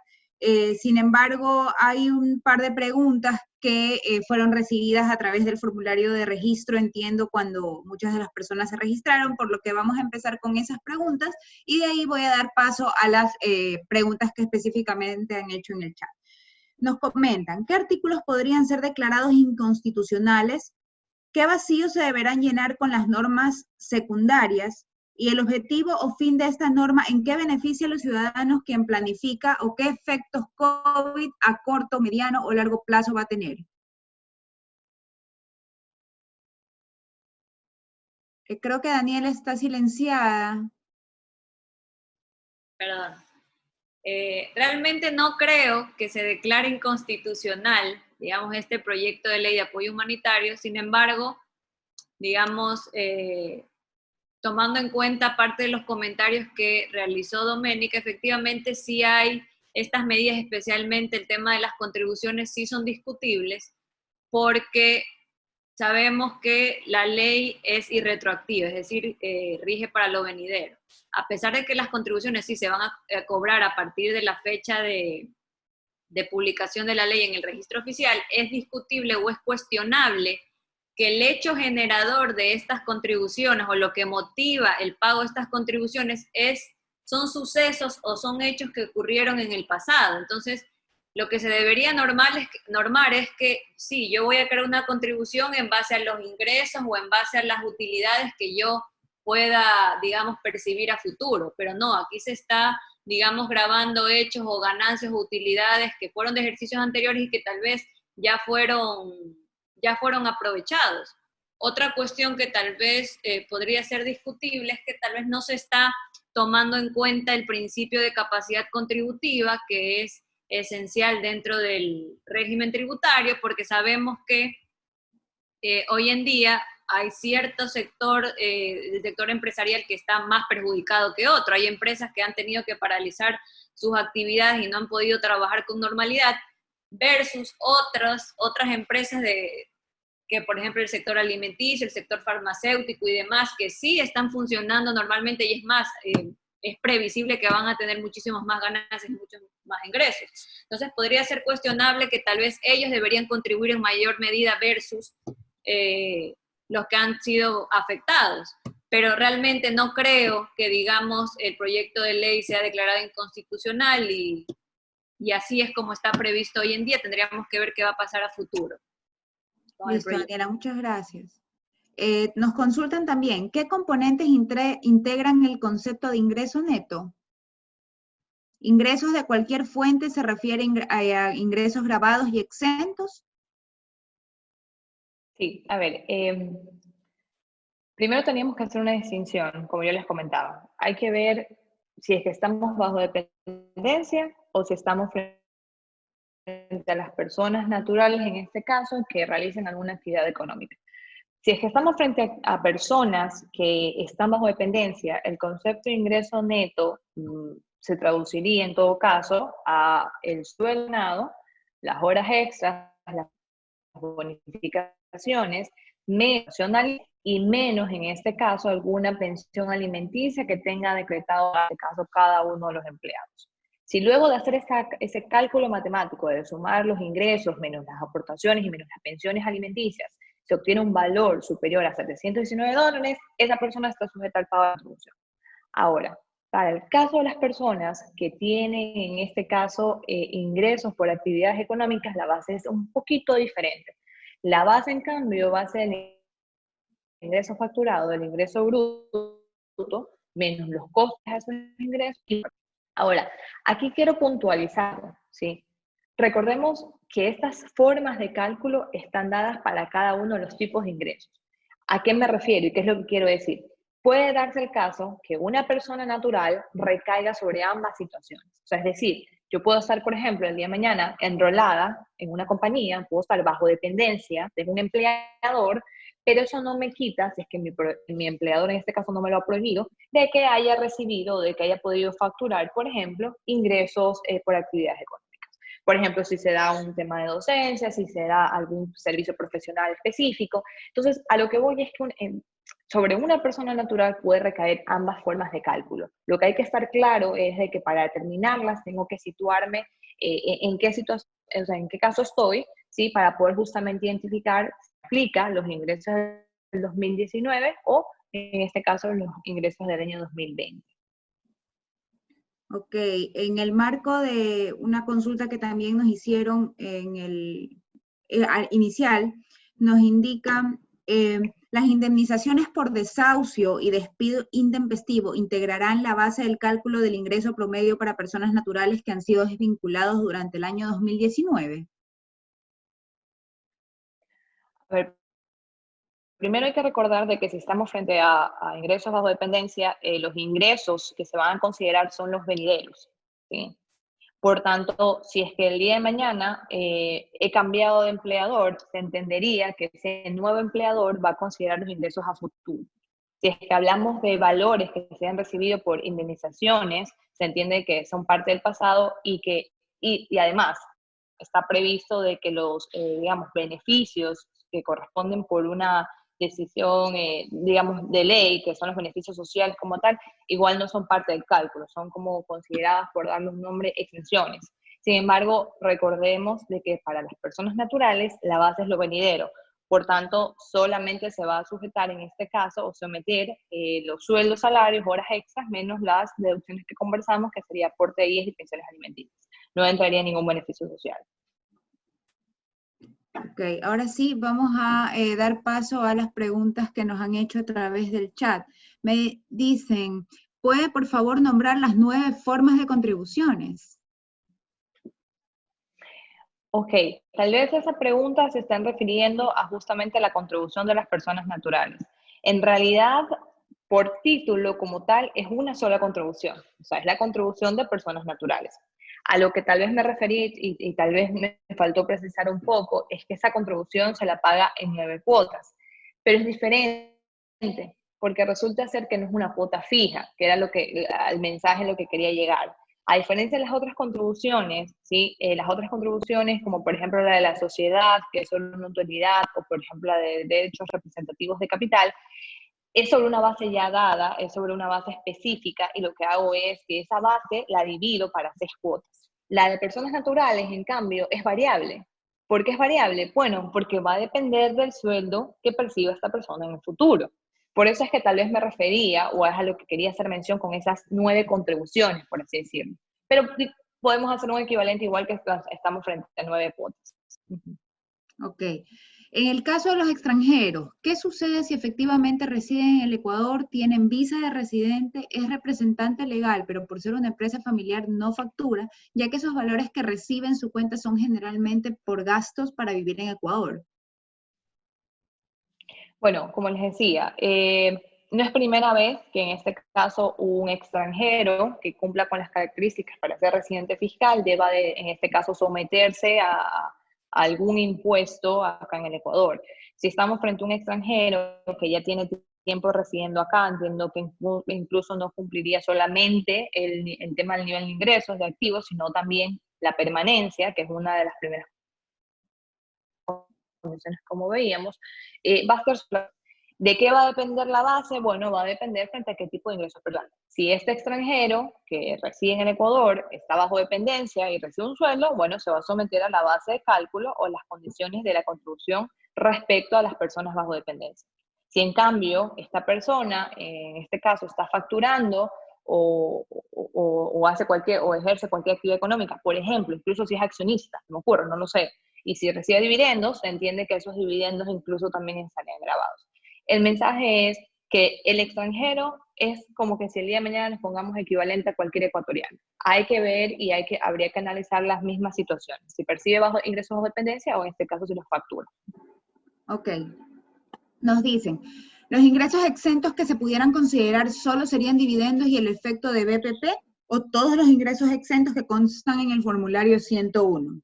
Sin embargo, hay un par de preguntas que fueron recibidas a través del formulario de registro, entiendo, cuando muchas de las personas se registraron, por lo que vamos a empezar con esas preguntas y de ahí voy a dar paso a las preguntas que específicamente han hecho en el chat. Nos comentan, ¿qué artículos podrían ser declarados inconstitucionales? ¿Qué vacíos se deberán llenar con las normas secundarias? Y el objetivo o fin de esta norma, ¿en qué beneficia a los ciudadanos quien planifica o qué efectos COVID a corto, mediano o largo plazo va a tener? Creo que Daniela está silenciada. Perdón. Realmente no creo que se declare inconstitucional, digamos, este proyecto de ley de apoyo humanitario. Sin embargo, digamos, tomando en cuenta parte de los comentarios que realizó Doménica, efectivamente sí hay estas medidas, especialmente el tema de las contribuciones, sí son discutibles, porque sabemos que la ley es irretroactiva, es decir, rige para lo venidero. A pesar de que las contribuciones sí se van a cobrar a partir de la fecha de publicación de la ley en el registro oficial, es discutible o es cuestionable que el hecho generador de estas contribuciones o lo que motiva el pago de estas contribuciones son sucesos o son hechos que ocurrieron en el pasado. Entonces, lo que se debería normar es que sí, yo voy a crear una contribución en base a los ingresos o en base a las utilidades que yo pueda, digamos, percibir a futuro, pero no, aquí se está, digamos, grabando hechos o ganancias o utilidades que fueron de ejercicios anteriores y que tal vez ya fueron aprovechados. Otra cuestión que tal vez podría ser discutible es que tal vez no se está tomando en cuenta el principio de capacidad contributiva, que es esencial dentro del régimen tributario, porque sabemos que hoy en día hay cierto sector, el sector empresarial que está más perjudicado que otro. Hay empresas que han tenido que paralizar sus actividades y no han podido trabajar con normalidad, versus otras empresas que, por ejemplo, el sector alimenticio, el sector farmacéutico y demás, que sí están funcionando normalmente y es más, es previsible que van a tener muchísimos más ganancias y muchos más ingresos. Entonces, podría ser cuestionable que tal vez ellos deberían contribuir en mayor medida versus los que han sido afectados. Pero realmente no creo que, digamos, el proyecto de ley sea declarado inconstitucional y así es como está previsto hoy en día. Tendríamos que ver qué va a pasar a futuro. Listo, Daniela, muchas gracias. Nos consultan también, ¿qué componentes integran el concepto de ingreso neto? ¿Ingresos de cualquier fuente se refieren a ingresos grabados y exentos? Sí, a ver, primero teníamos que hacer una distinción, como yo les comentaba. Hay que ver si es que estamos bajo dependencia o si estamos frente a las personas naturales, en este caso, que realicen alguna actividad económica. Si es que estamos frente a personas que están bajo dependencia, el concepto de ingreso neto se traduciría en todo caso a el sueldo ganado, las horas extras, las bonificaciones, menos y menos en este caso alguna pensión alimenticia que tenga decretado en este caso cada uno de los empleados. Si luego de hacer ese cálculo matemático de sumar los ingresos menos las aportaciones y menos las pensiones alimenticias, se obtiene un valor superior a $719, esa persona está sujeta al pago de contribución. Ahora, para el caso de las personas que tienen, en este caso, ingresos por actividades económicas, la base es un poquito diferente. La base, en cambio, va a ser el ingreso facturado del ingreso bruto, menos los costes de esos ingresos. Ahora, aquí quiero puntualizarlo, ¿sí? Recordemos que estas formas de cálculo están dadas para cada uno de los tipos de ingresos. ¿A qué me refiero y qué es lo que quiero decir? Puede darse el caso que una persona natural recaiga sobre ambas situaciones. O sea, es decir, yo puedo estar, por ejemplo, el día de mañana enrolada en una compañía, puedo estar bajo dependencia de un empleador, pero eso no me quita, si es que mi empleador en este caso no me lo ha prohibido, de que haya recibido, de que haya podido facturar, por ejemplo, ingresos por actividades económicas. Por ejemplo, si se da un tema de docencia, si se da algún servicio profesional específico. Entonces, a lo que voy es que sobre una persona natural puede recaer ambas formas de cálculo. Lo que hay que estar claro es de que para determinarlas tengo que situarme en qué situación, o sea, en qué caso estoy, ¿sí? Para poder justamente identificar si aplica los ingresos del 2019 o, en este caso, los ingresos del año 2020. Ok, en el marco de una consulta que también nos hicieron en el inicial, nos indican las indemnizaciones por desahucio y despido intempestivo integrarán la base del cálculo del ingreso promedio para personas naturales que han sido desvinculados durante el año 2019. A ver, primero hay que recordar de que si estamos frente a ingresos bajo dependencia, los ingresos que se van a considerar son los venideros, ¿sí? Por tanto, si es que el día de mañana he cambiado de empleador, se entendería que ese nuevo empleador va a considerar los ingresos a futuro. Si es que hablamos de valores que se han recibido por indemnizaciones, se entiende que son parte del pasado y además está previsto de que los, digamos, beneficios que corresponden por una decisión, digamos, de ley, que son los beneficios sociales como tal, igual no son parte del cálculo, son como consideradas, por darle un nombre, exenciones. Sin embargo, recordemos de que para las personas naturales la base es lo venidero. Por tanto, solamente se va a sujetar en este caso o someter los sueldos, salarios, horas extras, menos las deducciones que conversamos, que sería aporte de IES y pensiones alimenticias. No entraría ningún beneficio social. Ok, ahora sí vamos a dar paso a las preguntas que nos han hecho a través del chat. Me dicen, ¿puede por favor nombrar las 9 formas de contribuciones? Ok, tal vez esa pregunta se están refiriendo a justamente la contribución de las personas naturales. En realidad, por título como tal, es una sola contribución, o sea, es la contribución de personas naturales. A lo que tal vez me referí y tal vez me faltó precisar un poco, es que esa contribución se la paga en 9 cuotas, pero es diferente, porque resulta ser que no es una cuota fija, que era el mensaje lo que quería llegar. A diferencia de las otras contribuciones, ¿sí? Las otras contribuciones, como por ejemplo la de la sociedad, que es sobre una utilidad, o por ejemplo la de derechos representativos de capital, es sobre una base ya dada, es sobre una base específica, y lo que hago es que esa base la divido para 6 cuotas. La de personas naturales, en cambio, es variable. ¿Por qué es variable? Bueno, porque va a depender del sueldo que perciba esta persona en el futuro. Por eso es que tal vez me refería, o es a lo que quería hacer mención con esas 9 contribuciones, por así decirlo. Pero podemos hacer un equivalente igual que estamos frente a 9 cuotas. Ok. En el caso de los extranjeros, ¿qué sucede si efectivamente residen en el Ecuador, tienen visa de residente, es representante legal, pero por ser una empresa familiar no factura, ya que esos valores que recibe en su cuenta son generalmente por gastos para vivir en Ecuador? Bueno, como les decía, no es primera vez que en este caso un extranjero que cumpla con las características para ser residente fiscal deba en este caso, someterse a algún impuesto acá en el Ecuador. Si estamos frente a un extranjero que ya tiene tiempo residiendo acá, entiendo que incluso no cumpliría solamente el tema del nivel de ingresos de activos, sino también la permanencia, que es una de las primeras condiciones como veíamos, va a ser. ¿De qué va a depender la base? Bueno, va a depender frente a qué tipo de ingresos, perdón. Si este extranjero que reside en el Ecuador está bajo dependencia y recibe un sueldo, bueno, se va a someter a la base de cálculo o las condiciones de la contribución respecto a las personas bajo dependencia. Si en cambio esta persona, en este caso, está facturando o hace o ejerce cualquier actividad económica, por ejemplo, incluso si es accionista, no me ocurre, no lo sé, y si recibe dividendos, se entiende que esos dividendos incluso también estarían grabados. El mensaje es que el extranjero es como que si el día de mañana nos pongamos equivalente a cualquier ecuatoriano. Hay que ver y habría que analizar las mismas situaciones, si percibe ingresos bajo dependencia o en este caso si los factura. Ok. Nos dicen, ¿los ingresos exentos que se pudieran considerar solo serían dividendos y el efecto de BPP o todos los ingresos exentos que constan en el formulario 101?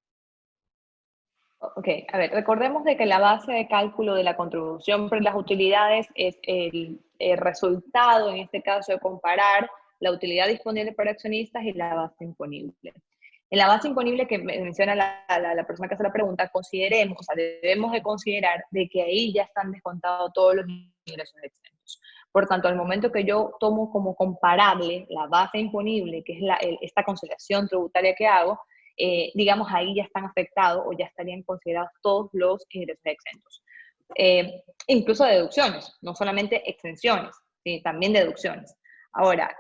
Ok, a ver, recordemos de que la base de cálculo de la contribución por las utilidades es el resultado, en este caso, de comparar la utilidad disponible para accionistas y la base imponible. En la base imponible que menciona la persona que hace la pregunta, consideremos, o sea, debemos de considerar de que ahí ya están descontados todos los ingresos exentos. Por tanto, al momento que yo tomo como comparable la base imponible, que es esta conciliación tributaria que hago, digamos, ahí ya están afectados o ya estarían considerados todos los ingresos exentos. Incluso deducciones, no solamente exenciones, ¿sí? También deducciones. Ahora,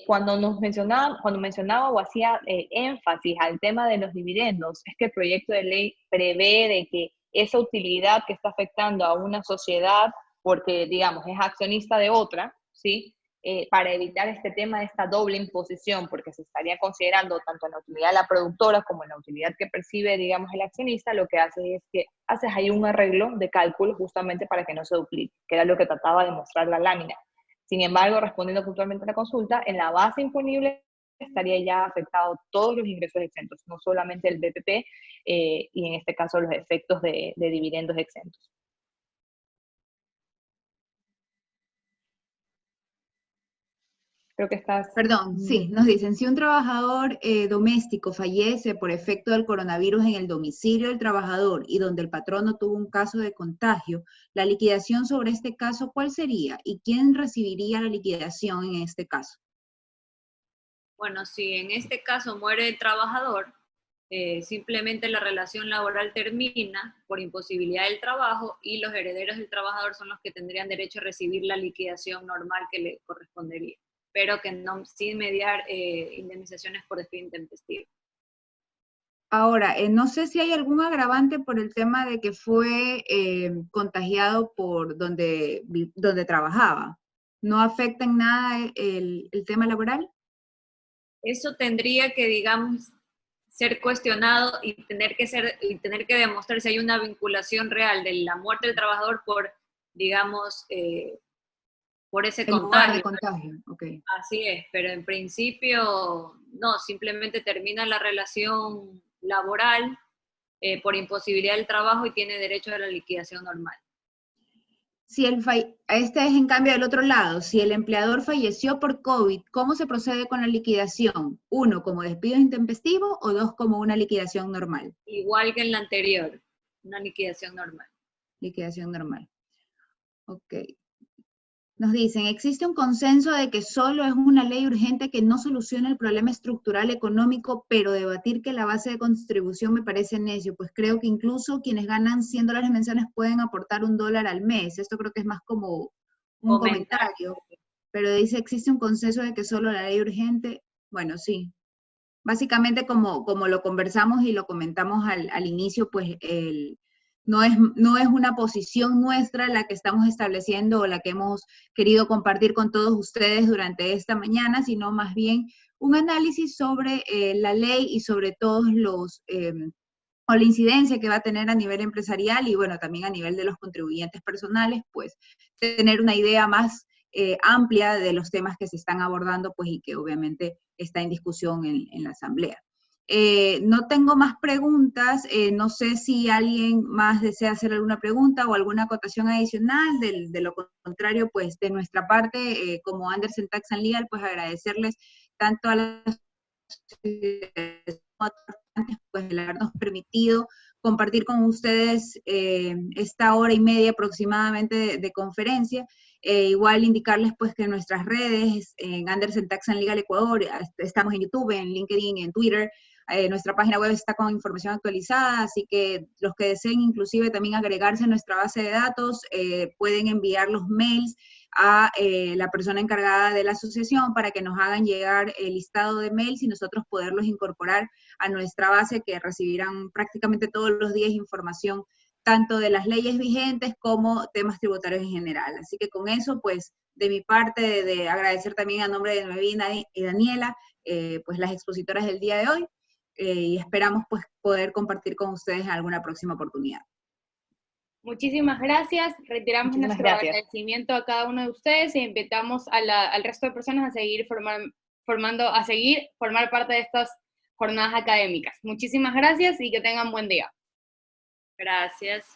cuando mencionaba o hacía énfasis al tema de los dividendos, es que el proyecto de ley prevé de que esa utilidad que está afectando a una sociedad, porque, digamos, es accionista de otra, ¿sí? Para evitar este tema de esta doble imposición, porque se estaría considerando tanto en la utilidad de la productora como en la utilidad que percibe, digamos, el accionista, lo que hace es que haces ahí un arreglo de cálculo justamente para que no se duplique, que era lo que trataba de mostrar la lámina. Sin embargo, respondiendo puntualmente a la consulta, en la base imponible estaría ya afectado todos los ingresos exentos, no solamente el BPP, y en este caso los efectos de dividendos exentos. Creo que estás... Perdón, sí, nos dicen, si un trabajador doméstico fallece por efecto del coronavirus en el domicilio del trabajador y donde el patrono tuvo un caso de contagio, la liquidación sobre este caso, ¿cuál sería? ¿Y quién recibiría la liquidación en este caso? Bueno, si en este caso muere el trabajador, simplemente la relación laboral termina por imposibilidad del trabajo y los herederos del trabajador son los que tendrían derecho a recibir la liquidación normal que le correspondería, pero que no, sin mediar indemnizaciones por despido intempestivo. Ahora, no sé si hay algún agravante por el tema de que fue contagiado por donde trabajaba. ¿No afecta en nada el tema laboral? Eso tendría que, digamos, ser cuestionado y tener que demostrar si hay una vinculación real de la muerte del trabajador por, digamos, por ese El lugar de contagio. contagio, ok. Así es, pero en principio no, simplemente termina la relación laboral por imposibilidad del trabajo y tiene derecho a la liquidación normal. Si este es en cambio del otro lado, si el empleador falleció por COVID, ¿cómo se procede con la liquidación? ¿1 como despido intempestivo o 2 como una liquidación normal? Igual que en la anterior, una liquidación normal. Liquidación normal. Ok. Nos dicen, existe un consenso de que solo es una ley urgente que no soluciona el problema estructural económico, pero debatir que la base de contribución me parece necio, pues creo que incluso quienes ganan $100 mensuales pueden aportar $1 al mes. Esto creo que es más como un comentario, pero dice, existe un consenso de que solo la ley urgente, bueno, sí. Básicamente como lo conversamos y lo comentamos al inicio, pues no es una posición nuestra la que estamos estableciendo o la que hemos querido compartir con todos ustedes durante esta mañana, sino más bien un análisis sobre la ley y sobre todos o la incidencia que va a tener a nivel empresarial y bueno, también a nivel de los contribuyentes personales, pues tener una idea más amplia de los temas que se están abordando, pues y que obviamente está en discusión en la Asamblea. No tengo más preguntas, no sé si alguien más desea hacer alguna pregunta o alguna acotación adicional, de lo contrario, pues de nuestra parte, como Andersen Tax and Legal, pues agradecerles tanto a las pues el habernos permitido compartir con ustedes esta hora y media aproximadamente de conferencia. Igual indicarles pues que en nuestras redes, en Andersen Tax and Legal Ecuador, estamos en YouTube, en LinkedIn, en Twitter. Nuestra página web está con información actualizada, así que los que deseen inclusive también agregarse a nuestra base de datos, pueden enviar los mails a la persona encargada de la asociación para que nos hagan llegar el listado de mails y nosotros poderlos incorporar a nuestra base, que recibirán prácticamente todos los días información tanto de las leyes vigentes como temas tributarios en general. Así que con eso, pues, de mi parte, de agradecer también a nombre de Noemí y Daniela, pues las expositoras del día de hoy, y esperamos pues poder compartir con ustedes en alguna próxima oportunidad. Muchísimas gracias, reiteramos nuestro agradecimiento a cada uno de ustedes e invitamos al resto de personas a seguir formar parte de estas jornadas académicas. Muchísimas gracias y que tengan buen día. Gracias.